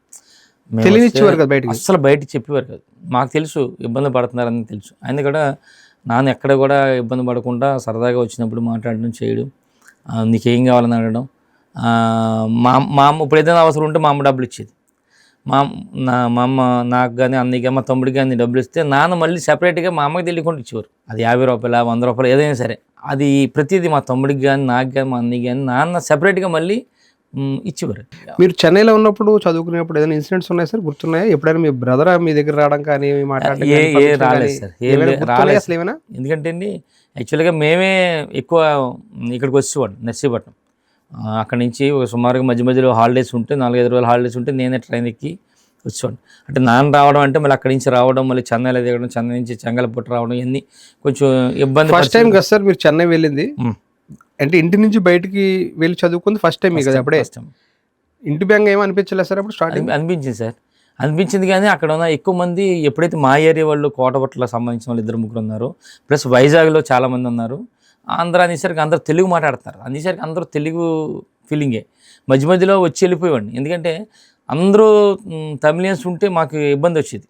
తెలియనిచ్చేవారు కదా బయటకి, అసలు బయటకి చెప్పేవారు కాదు. మాకు తెలుసు ఇబ్బంది పడుతున్నారని తెలుసు. ఆయన కూడా నాన్న ఎక్కడ కూడా ఇబ్బంది పడకుండా సరదాగా వచ్చినప్పుడు మాట్లాడడం, చేయడం, నీకేం కావాలని అడగడం. మా అమ్మ ఇప్పుడు ఏదైనా అవసరం ఉంటే మా అమ్మ డబ్బులు ఇచ్చేది. మా అమ్మ నాకు కానీ అన్నయ్యకి, మా తమ్ముడికి కానీ డబ్బులు ఇస్తే నాన్న మళ్ళీ సెపరేట్గా మా అమ్మకి తెలియకుండా ఇచ్చేవారు. అది 50 రూపాయలు 100 రూపాయలు ఏదైనా సరే, అది ప్రతిదీ మా తమ్ముడికి కానీ నాకు కానీ మా అన్నయ్యకి కానీ నాన్న సెపరేట్గా మళ్ళీ ఇచ్చేవారు. మీరు చెన్నైలో ఉన్నప్పుడు చదువుకునేప్పుడు ఏదైనా ఇన్సిడెంట్స్ ఉన్నాయి సార్, గుర్తున్నాయా? ఎప్పుడైనా మీ బ్రదర్ మీ దగ్గర రావడం కానీ మాట్లాడడం? రాలేదు సార్, రాలేదు అసలు ఏమైనా. ఎందుకంటే అండి యాక్చువల్గా మేమే ఎక్కువ ఇక్కడికి వచ్చేవాడు నర్సీపట్నం. అక్కడి నుంచి ఒక సుమారుగా మధ్య మధ్యలో హాలిడేస్ ఉంటే 4-5 రోజులు హాలిడేస్ ఉంటే నేనే ట్రైన్ ఎక్కి వచ్చేవాడిని. అంటే నాన్న రావడం అంటే మళ్ళీ అక్కడి నుంచి రావడం, మళ్ళీ చెన్నైలో దిగడం, చెన్నై నుంచి చెంగల్పట్టు రావడం, ఇవన్నీ కొంచెం ఇబ్బంది. ఫస్ట్ టైం కదా సార్ మీరు చెన్నై వెళ్ళింది? అంటే ఇంటి నుంచి బయటికి వెళ్ళి చదువుకుంది ఫస్ట్ టైం కదా? అప్పుడే ఇంటి బ్యాంక్ ఏమో అనిపించలేదు సార్ అప్పుడు స్టార్టింగ్? అనిపించింది సార్, అనిపించింది. కానీ అక్కడ ఉన్న ఎక్కువ మంది ఎప్పుడైతే మా ఏరియా వాళ్ళు కోటపట్ల సంబంధించిన వాళ్ళు 2-3 ఉన్నారు, ప్లస్ వైజాగ్లో చాలామంది ఉన్నారు. ఆంధ్ర అనేసరికి అందరూ తెలుగు మాట్లాడుతున్నారు, అనేసరికి అందరూ తెలుగు ఫీలింగే. మధ్య మధ్యలో వచ్చి వెళ్ళిపోయేవాడిని, ఎందుకంటే అందరూ తమిళియన్స్ ఉంటే మాకు ఇబ్బంది వచ్చేది.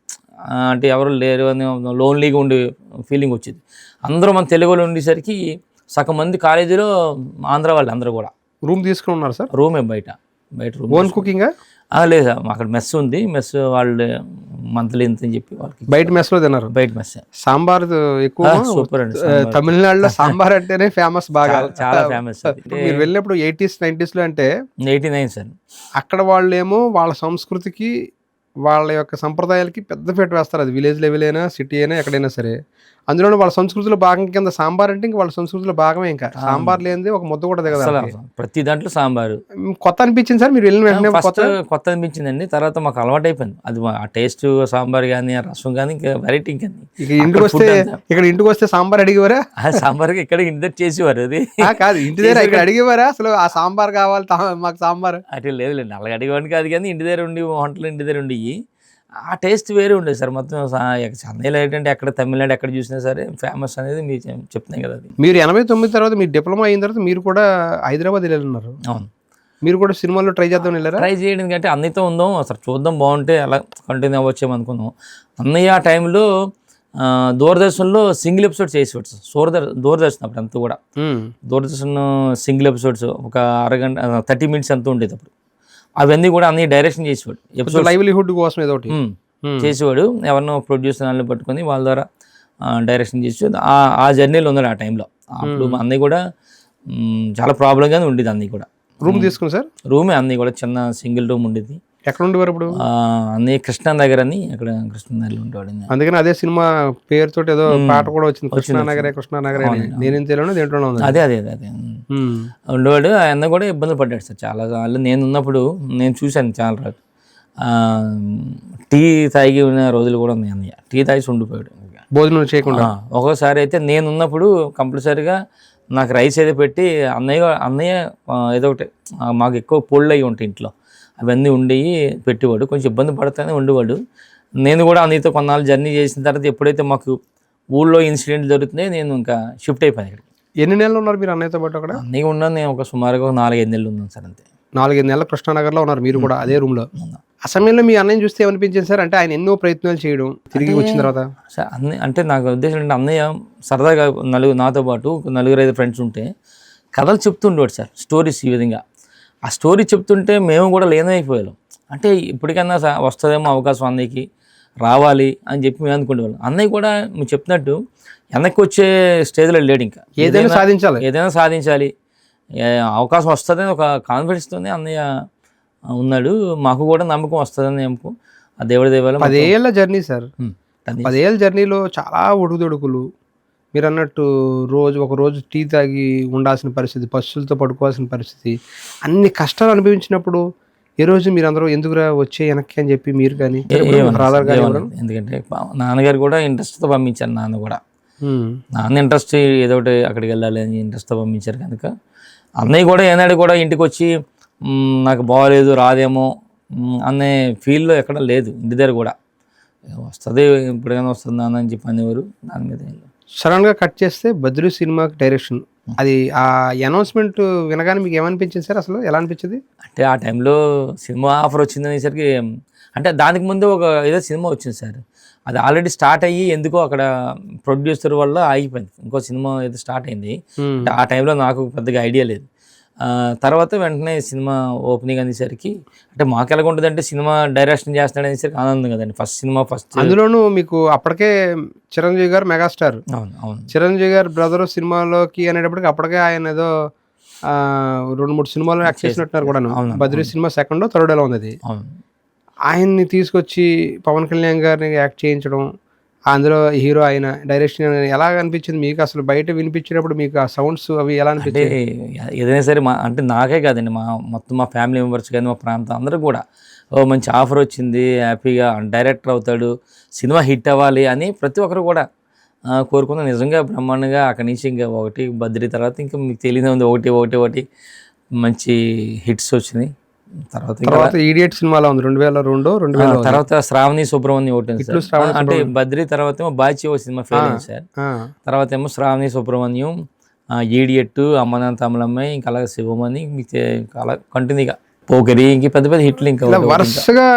అంటే ఎవరు లేరు అని లోన్లీగా ఉండే ఫీలింగ్ వచ్చేది. అందరూ మన తెలుగు వాళ్ళు ఉండేసరికి సగం మంది కాలేజీలో ఆంధ్ర వాళ్ళు అందరూ కూడా. రూమ్ తీసుకుని ఉన్నారు సార్? రూమే, బయట రూమ్. ఓన్ కుకింగా? లేదు, అక్కడ మెస్ ఉంది. మెస్ వాళ్ళు మంత్లీ ఎంత అని చెప్పి వాళ్ళకి బయట మెస్లో తిన్నారు? బయట మెస్. సాంబార్ ఎక్కువ సూపర్ అండి. తమిళనాడులో సాంబార్ అంటేనే ఫేమస్, బాగా చాలా ఫేమస్. మీరు వెళ్ళినప్పుడు 80s 90s లో అంటే 89 సార్. అక్కడ వాళ్ళు ఏమో వాళ్ళ సంస్కృతికి వాళ్ళ యొక్క సంప్రదాయాలకి పెద్ద పీట వేస్తారు. అది విలేజ్ లెవెల్ అయినా సిటీ అయినా ఎక్కడైనా సరే. అందులో వాళ్ళ సంస్కృతిలో భాగం కింద సాంబార్ అంటే ఇంకా వాళ్ళ సంస్కృతిలో భాగమే. ఇంకా సాంబార్ లేనిది ఒక ముద్ద కూడా దిగదు. ప్రతి దాంట్లో సాంబారు. కొత్త అనిపించింది సార్ మీరు వెళ్ళిన వెంటనే? కొత్త అనిపించిందండి. తర్వాత మాకు అలవాటు అయిపోయింది అది, ఆ టేస్ట్ సాంబార్ కానీ ఆ రసం కానీ ఇంకా వెరైటీ. ఇంకా ఇంటికి వస్తే సాంబార్ అడిగేవారా? సాంబార్కి ఇక్కడ ఇంటి దగ్గర చేసేవారు. అది కాదు, ఇంటి దగ్గర ఇక్కడ అడిగేవారా అసలు ఆ సాంబార్ కావాలి మాకు సాంబార్? అట్లా లేదులేండి, అలాగే అడిగేవాడిని కాదు. కానీ ఇంటి దగ్గర ఉండి వంటలు ఇంటి దగ్గర ఉండి ఆ టేస్ట్ వేరే ఉండేది సార్. మొత్తం చెన్నైలో ఏంటంటే ఎక్కడ తమిళనాడు ఎక్కడ చూసినా సరే ఫేమస్ అనేది మీరు చెప్తున్నాయి కదా. అది మీరు 89 తర్వాత మీ డిప్లొమా అయిన తర్వాత మీరు కూడా హైదరాబాద్ వెళ్ళారు? అవును. మీరు కూడా సినిమాలో ట్రై చేద్దాం వెళ్ళారా? ట్రై చేయడం కంటే అన్నయ్యతో ఉందాం, అసలు చూద్దాం బాగుంటే అలా కంటిన్యూ అవ్వచ్చేమో అనుకున్నాం. అన్నయ్య ఆ టైంలో దూరదర్శన్లో సింగిల్ ఎపిసోడ్స్ చేసేవాడు సార్. దూరదర్శన్ అప్పుడు అంతా కూడా దూరదర్శన్ సింగిల్ ఎపిసోడ్స్ ఒక అరగంట 30 minutes అంతా ఉండేది అప్పుడు. అవన్నీ కూడా అన్ని డైరెక్షన్ చేసేవాడు. ఎపిసోడ్ లైవ్లీహుడ్ కోసం ఏదో ఒకటి చేసేవాడు. ఎవరినో ప్రొడ్యూసర్ వాళ్ళని పట్టుకొని వాళ్ళ ద్వారా డైరెక్షన్ చేసేవాడు. ఆ జర్నీలో ఉన్నాడు ఆ టైంలో. అప్పుడు అన్నీ కూడా చాలా ప్రాబ్లంగానే ఉండేది. అన్నీ కూడా రూమ్ తీసుకుని సార్? రూమే, అన్నీ కూడా చిన్న సింగిల్ రూమ్ ఉండేది. ఎక్కడ ఉండేవారు ఇప్పుడు? అన్నీ కృష్ణానగర్ అని, అక్కడ కృష్ణానగర్లో ఉండేవాడు. అందుకని అదే సినిమా పేరుతో ఏదో పాట కూడా వచ్చింది, కృష్ణానగర్ అని. నేను తెలియను దేంట్లో ఉంది. అదే ఉండేవాడు. ఆయన కూడా ఇబ్బంది పడ్డాడు సార్ చాలా. వాళ్ళు నేను ఉన్నప్పుడు నేను చూశాను చాలా రోజులు. టీ తాగి ఉన్న రోజులు కూడా ఉన్నాయి. అన్నయ్య టీ తాగి ఉండిపోయాడు, భోజనం చేయకుండా. ఒక్కోసారి అయితే నేను ఉన్నప్పుడు కంపల్సరీగా నాకు రైస్ ఏదో పెట్టి అన్నయ్య ఏదో ఒకటి, మాకు ఎక్కువ పొళ్ళు అయ్యి ఉంటాయి ఇంట్లో, అవన్నీ ఉండి పెట్టేవాడు. కొంచెం ఇబ్బంది పడుతూనే ఉండేవాడు. నేను కూడా అన్నయ్యతో కొన్నాళ్ళు జర్నీ చేసిన తర్వాత ఎప్పుడైతే మాకు ఊళ్ళో ఇన్సిడెంట్ జరుగుతున్నాయో నేను ఇంకా షిఫ్ట్ అయిపోయాను ఇక్కడికి. ఎన్ని నెలలు ఉన్నారు మీరు అన్నయ్యతో పాటు అక్కడ? అన్నయ్య ఉన్నాను నేను ఒక సుమారుగా 4-5 నెలలు ఉన్నాను సార్, అంతే. 4-5 నెలలు కృష్ణానగర్లో ఉన్నారు మీరు కూడా, అదే రూమ్లో. ఆ సమయంలో మీ అన్నయ్యని చూస్తే ఏమనిపించింది సార్? అంటే ఆయన ఎన్నో ప్రయత్నాలు చేయడం తిరిగి వచ్చిన తర్వాత. సార్ అన్నయ్య అంటే నాకు ఉద్దేశం అంటే అన్నయ్య సరదాగా నాతో పాటు 4-5 ఫ్రెండ్స్ ఉంటే కథలు చెప్తుండేవాడు సార్, స్టోరీస్. ఈ విధంగా ఆ స్టోరీ చెప్తుంటే మేము కూడా లీనమైపోయాం. అంటే ఇప్పటికన్నా వస్తుందేమో అవకాశం అన్నయ్యకి, రావాలి అని చెప్పి మేము అనుకునేవాళ్ళం. అన్నయ్య కూడా మీరు చెప్పినట్టు వెనక్కి వచ్చే స్టేజ్లో లేడు. ఇంకా ఏదైనా సాధించాలి, అవకాశం వస్తుందని ఒక కాన్ఫిడెన్స్తోనే అన్నయ్య ఉన్నాడు. మాకు కూడా నమ్మకం వస్తుందని నమ్మకం ఆ దేవుడి దేవాలయం. 10 ఏళ్ళ జర్నీ సార్. 10 ఏళ్ళ జర్నీలో చాలా ఒడుకుదొడుకులు. మీరు అన్నట్టు ఒక రోజు టీ తాగి ఉండాల్సిన పరిస్థితి, పశువులతో పడుకోవాల్సిన పరిస్థితి, అన్ని కష్టాలు అనుభవించినప్పుడు ఏ రోజు మీరు అందరూ ఎందుకురా వచ్చే వెనక్కి అని చెప్పి మీరు కానీ ఎందుకంటే నాన్నగారు కూడా ఇంట్రెస్ట్తో పంపించారు. నాన్న ఇంట్రెస్ట్ ఏదో ఒకటి అక్కడికి వెళ్ళాలి అని ఇంట్రెస్ట్తో పంపించారు కనుక అన్నయ్య కూడా ఏనాడు కూడా ఇంటికి వచ్చి నాకు బాగోలేదు రాదేమో అనే ఫీల్లో ఎక్కడ లేదు. ఇంటి దగ్గర కూడా వస్తుంది, ఇప్పటికైనా వస్తుంది నాన్న అని చెప్పి అనేవారు. దాని మీద సడన్గా కట్ చేస్తే బద్రీ సినిమాకి డైరెక్షన్, అది ఆ అనౌన్స్మెంట్ వినగానే మీకు ఏమనిపించింది సార్? అసలు ఎలా అనిపించింది? అంటే ఆ టైంలో సినిమా ఆఫర్ వచ్చింది అనేసరికి, అంటే దానికి ముందు ఏదో సినిమా వచ్చింది సార్, అది ఆల్రెడీ స్టార్ట్ అయ్యి ఎందుకో అక్కడ ప్రొడ్యూసర్ వల్ల ఆగిపోయింది. ఇంకో సినిమా ఏదో స్టార్ట్ అయింది. ఆ టైంలో నాకు పెద్దగా ఐడియా లేదు. తర్వాత వెంటనే సినిమా ఓపెనింగ్ అనేసరికి, అంటే మాకు ఎలాగ ఉంటుంది అంటే సినిమా డైరెక్షన్ చేస్తున్నాడు అనేసరికి ఆనందం కదండి. ఫస్ట్ అందులోనూ మీకు అప్పటికే చిరంజీవి గారు మెగాస్టార్. అవును. చిరంజీవి గారు బ్రదర్ సినిమాలోకి అనేటప్పటికి అప్పటికే ఆయన ఏదో 2-3 సినిమాలు యాక్ట్ చేసినట్టున్నారు కూడా. బద్రీ సినిమా సెకండ్ థర్డ్ ఎలా ఉంది అది. ఆయన్ని తీసుకొచ్చి పవన్ కళ్యాణ్ గారిని యాక్ట్ చేయించడం, అందులో హీరో ఆయన డైరెక్షన్ ఎలా అనిపించింది మీకు? అసలు బయట వినిపించినప్పుడు మీకు ఆ సౌండ్స్ అవి ఎలా అంటే అనిపించాయి? ఏదైనా సరే అంటే నాకే కాదండి, మొత్తం మా ఫ్యామిలీ మెంబర్స్ కానీ మా ప్రాంతం అందరూ కూడా మంచి ఆఫర్ వచ్చింది, హ్యాపీగా డైరెక్టర్ అవుతాడు, సినిమా హిట్ అవ్వాలి అని ప్రతి ఒక్కరు కూడా కోరుకున్నాం. నిజంగా బ్రహ్మాండంగా అక్కడి నుంచి ఇంకా ఒకటి బద్రి తర్వాత ఇంకా మీకు తెలియదే ఉంది, ఒకటి మంచి హిట్స్ వచ్చినాయి. తర్వాత ఈడియట్ సినిమాలో ఉంది 2002 తర్వాత శ్రావణి సుబ్రహ్మణ్యం ఒకటి ఉంది సార్. అంటే బద్రి తర్వాత ఏమో బాచి ఓ సినిమా ఫెయిల్ అయింది సార్. తర్వాత ఏమో శ్రావణి సుబ్రహ్మణ్యం, ఈడియట్, అమ్మనాథ తమిళమ్మాయి, ఇంకా అలాగే శివమణి, మీకు అలా కంటిన్యూగా పోకరి, ఇంక పెద్ద పెద్ద హిట్లు ఇంకా వరుసగా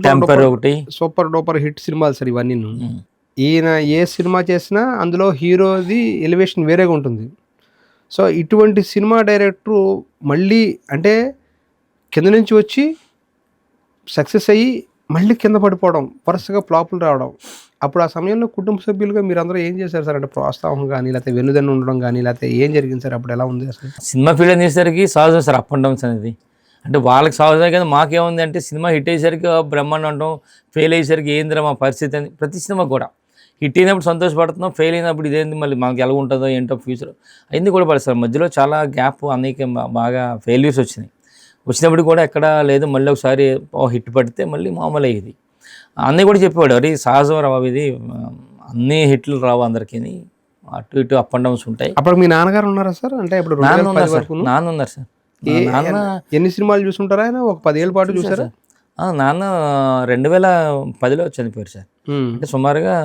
టెంపర్ ఒకటి సూపర్ డూపర్ హిట్ సినిమాలు సార్ ఇవన్నీ. ఈయన ఏ సినిమా చేసినా అందులో హీరోది ఎలివేషన్ వేరేగా ఉంటుంది. సో ఇటువంటి సినిమా డైరెక్టరు మళ్ళీ అంటే కింద నుంచి వచ్చి సక్సెస్ అయ్యి మళ్ళీ కింద పడిపోవడం, వరుసగా ఫ్లాపులు రావడం. అప్పుడు ఆ సమయంలో కుటుంబ సభ్యులుగా మీరందరూ ఏం చేశారు సార్? అంటే ప్రోత్సాహం కానీ, లేకపోతే వెన్నుదన్ను ఉండడం కానీ, లేకపోతే ఏం జరిగింది సార్? అప్పుడు ఎలా ఉంది అసలు? సినిమా ఫీల్డ్ అనేసరికి సహజం సార్, అప్ అండ్ డౌన్స్ అనేది. అంటే వాళ్ళకి సహజమే కానీ మాకేముంది అంటే సినిమా హిట్ అయ్యేసరికి బ్రహ్మాండం అంటాం, ఫెయిల్ అయ్యేసరికి ఏందిరా మా పరిస్థితి అని. ప్రతి సినిమా కూడా హిట్ అయినప్పుడు సంతోషపడుతున్నాం, ఫెయిల్ అయినప్పుడు ఇదేంది మళ్ళీ మనకి ఎలా ఉంటుందో ఏంటో ఫ్యూచర్ అయింది కూడా పడుతుంది. మధ్యలో చాలా గ్యాప్ అనేక బాగా ఫెయిల్యూర్స్ వచ్చినప్పుడు కూడా ఎక్కడ లేదు, మళ్ళీ ఒకసారి హిట్ పడితే మళ్ళీ మామూలు అయ్యేది. అన్నీ కూడా చెప్పేవాడు, అది సహజం రావు, ఇది అన్ని హిట్లు రావు అందరికీ, అటు ఇటు అప్ అండ్ డౌన్స్ ఉంటాయి. అప్పుడు మీ నాన్నగారు ఉన్నారా సార్? అంటే ఇప్పుడు నాన్న ఉన్నారు సార్. నాన్న ఎన్ని సినిమాలు చూసుంటారా ఆయన? ఒక 10 ఏళ్ళ పాటు చూసారా? నాన్న 2010లో చనిపోయారు సార్. అంటే సుమారుగా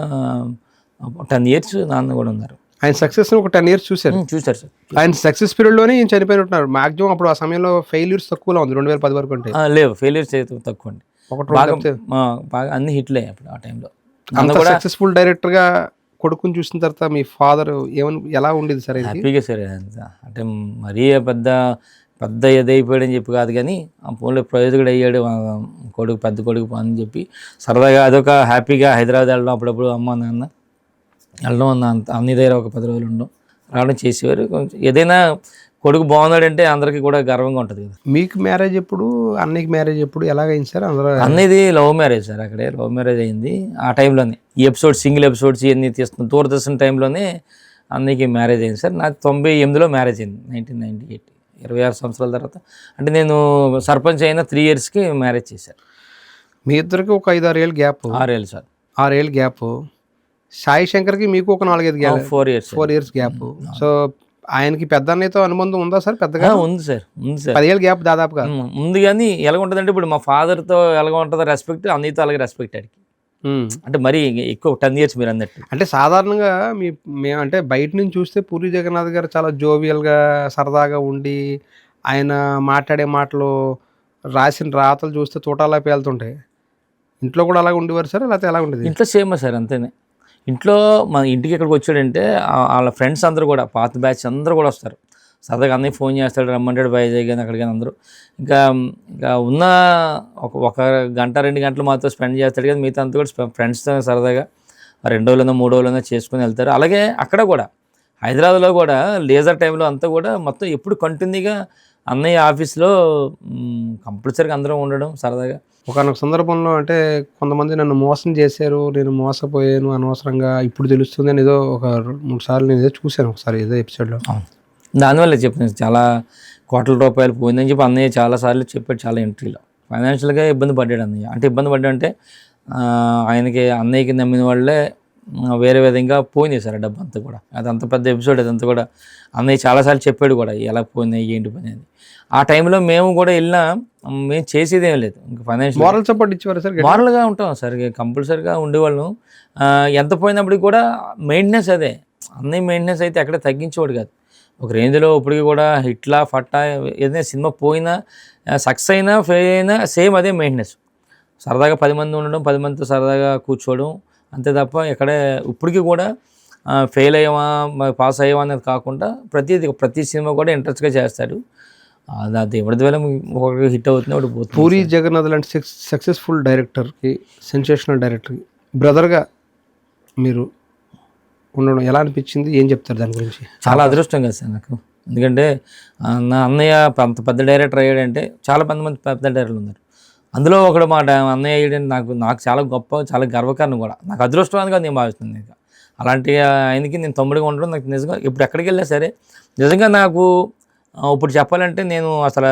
10 years నాన్న కూడా ఉన్నారు. ఆయన సక్సెస్ ఒక 10 years చూశారు సార్. ఆయన సక్సెస్ పీరియడ్లోనే ఈయన చనిపోయినట్టున్నారు. మాక్సిమం అప్పుడు ఆ సమయంలో ఫెయిల్యూర్స్ తక్కువలో ఉంది 2010 వరకు. అంటే లేవు, ఫెయిల్యూర్స్ తక్కువ అండి, బాగా అన్ని హిట్లే అప్పుడు ఆ టైంలో. అంత సక్సెస్ఫుల్ డైరెక్టర్గా కొడుకుని చూసిన తర్వాత మీ ఫాదర్ ఎలా ఉండేది సార్? హ్యాపీగా సార్. అంటే మరీ పెద్ద ఎదైపోయాడని చెప్పి కాదు కానీ ఆ ఫోన్లో ప్రయోజకుడు అయ్యాడు కొడుకు, పెద్ద కొడుకు అని చెప్పి సరదాగా అదొక హ్యాపీగా హైదరాబాద్ వెళ్ళడం, అప్పుడప్పుడు అమ్మ నాన్న వెళ్ళడం, అన్ని దగ్గర ఒక 10 రోజులు ఉండడం రావడం చేసేవారు. కొంచెం ఏదైనా కొడుకు బాగున్నాడంటే అందరికీ కూడా గర్వంగా ఉంటుంది కదా. మీకు మ్యారేజ్ ఎప్పుడు, అన్నయ్యకి మ్యారేజ్ ఎప్పుడు, ఎలాగైంది సార్? అందరూ అన్నది లవ్ మ్యారేజ్ సార్, అక్కడే లవ్ మ్యారేజ్ అయింది. ఆ టైంలోనే ఈ సింగిల్ ఎపిసోడ్స్ ఇవన్నీ తీస్తున్నాం దూరదర్శన్ టైంలోనే అన్నయ్యకి మ్యారేజ్ అయింది సార్. నాకు 98లో మ్యారేజ్ అయింది, 1998, 26 సంవత్సరాల తర్వాత. అంటే నేను సర్పంచ్ అయిన 3 yearsకి మ్యారేజ్ చేశారు. మీ ఇద్దరికి ఒక 5-6 ఏళ్ళు గ్యాప్. 6 ఏళ్ళు సార్. 6 ఏళ్ళు గ్యాప్. సాయి శంకర్కి మీకు ఒక 4-5 గ్యాప్, 4 years గ్యాప్. సో ఆయనకి పెద్ద అన్నయ్యతో అనుబంధం ఉందా సార్? పెద్దగా ఉంది సార్. 10 ఏళ్ళ గ్యాప్ దాదాపుగా ఉంది. కానీ ఎలా ఉంటుందంటే ఇప్పుడు మా ఫాదర్తో ఎలాగ ఉంటుందో రెస్పెక్ట్, అన్నయ్యతో అలాగే రెస్పెక్ట్ అడిగి. అంటే మరి ఎక్కువ 10 years మీరు అన్నట్టు. అంటే సాధారణంగా మేము అంటే బయట నుంచి చూస్తే పూరి జగన్నాథ్ గారు చాలా జోవియల్గా సరదాగా ఉండి, ఆయన మాట్లాడే మాటలు, రాసిన రాతలు చూస్తే తోటాలా పేలుతుంటాయి. ఇంట్లో కూడా అలాగ ఉండేవారు సార్? లేకపోతే ఎలా ఉండేది? ఇంట్లో సేమ్ సార్, అంతేనే. ఇంట్లో మన ఇంటికి ఎక్కడికి వచ్చాడంటే వాళ్ళ ఫ్రెండ్స్ అందరూ కూడా, పాత బ్యాచ్ అందరూ కూడా వస్తారు. సరదాగా అన్నయ్య ఫోన్ చేస్తాడు, రమ్మంటాడు వైజాగ్ కానీ అక్కడికి కానీ అందరూ. ఇంకా ఉన్న ఒక గంట 2 గంటలు మాతో స్పెండ్ చేస్తాడు కానీ మిగతా అంతా కూడా ఫ్రెండ్స్తో సరదాగా 2 రోజులైనా 3 రోజులైనా చేసుకుని వెళ్తారు. అలాగే అక్కడ కూడా హైదరాబాద్లో కూడా లేజర్ టైంలో అంతా కూడా మొత్తం ఎప్పుడు కంటిన్యూగా అన్నయ్య ఆఫీస్లో కంపల్సరీగా అందరం ఉండడం సరదాగా. ఒకనొక సందర్భంలో అంటే కొంతమంది నన్ను మోసం చేశారు, నేను మోసపోయాను అనవసరంగా, ఇప్పుడు తెలుస్తుంది అని ఏదో ఒక 2-3 సార్లు నేను ఏదో చూశాను ఒకసారి ఏదో ఎపిసోడ్లో. దానివల్ల చెప్పాను, చాలా కోట్ల రూపాయలు పోయిందని చెప్పి అన్నయ్య చాలాసార్లు చెప్పాడు, చాలా ఇంటర్వ్యూలో. ఫైనాన్షియల్గా ఇబ్బంది పడ్డాడు అన్నయ్య. అంటే ఇబ్బంది పడ్డాడంటే ఆయనకి అన్నయ్యకి నమ్మిన వాళ్ళే వేరే విధంగా పోయింది సార్ డబ్బు అంతా కూడా. అదంత పెద్ద ఎపిసోడ్, అదంతా కూడా అన్నయ్య చాలాసార్లు చెప్పాడు కూడా ఎలా పోయినాయి ఏంటి పని అని. ఆ టైంలో మేము కూడా వెళ్ళినా మేము చేసేది ఏం లేదు, ఇంకా ఫైనాన్షియల్ మారల్ సపోర్ట్ ఇచ్చేవారు సార్? మారల్గా ఉంటాం సార్, కంపల్సరీగా ఉండేవాళ్ళం. ఎంత పోయినప్పటికి కూడా మెయింటెనెన్స్ అదే. అన్నయ్య మెయింటెనెన్స్ అయితే ఎక్కడ తగ్గించేవాడు కాదు. ఒక రేంజ్లో ఇప్పటికి కూడా హిట్లా ఫట్టా ఏదైనా సినిమా పోయినా, సక్సెస్ అయినా, ఫెయిల్ అయినా సేమ్ అదే మెయింటెనెన్స్. సరదాగా 10 మంది ఉండడం, 10 మందితో సరదాగా కూర్చోవడం, అంతే తప్ప ఎక్కడే ఇప్పటికీ కూడా ఫెయిల్ అయ్యామా పాస్ అయ్యామా అనేది కాకుండా ప్రతి సినిమా కూడా ఇంట్రెస్ట్గా చేస్తాడు. అది ఎవరి ద్వారా ఒక హిట్ అవుతుంది, ఒకటి పోతుంది. పూరి జగన్నాథ్ లాంటి సక్సెస్ఫుల్ డైరెక్టర్కి, సెన్సేషనల్ డైరెక్టర్కి బ్రదర్గా మీరు ఉండడం ఎలా అనిపించింది? ఏం చెప్తారు దాని గురించి? చాలా అదృష్టం కదా సార్ నాకు. ఎందుకంటే నా అన్నయ్య అంత పెద్ద డైరెక్టర్ అయ్యాడంటే చాలా మంది పెద్ద డైరెక్టర్లు ఉన్నారు. అందులో ఒకడు మాట అన్నయ్య ఏంటంటే నాకు చాలా గొప్ప, చాలా గర్వకారణం కూడా, నాకు అదృష్టంగా నేను భావిస్తున్నాను. ఇంకా అలాంటి ఆయనకి నేను తమ్ముడిగా ఉండడం నాకు నిజంగా ఇప్పుడు ఎక్కడికి వెళ్ళినా సరే నిజంగా నాకు ఇప్పుడు చెప్పాలంటే నేను అసలు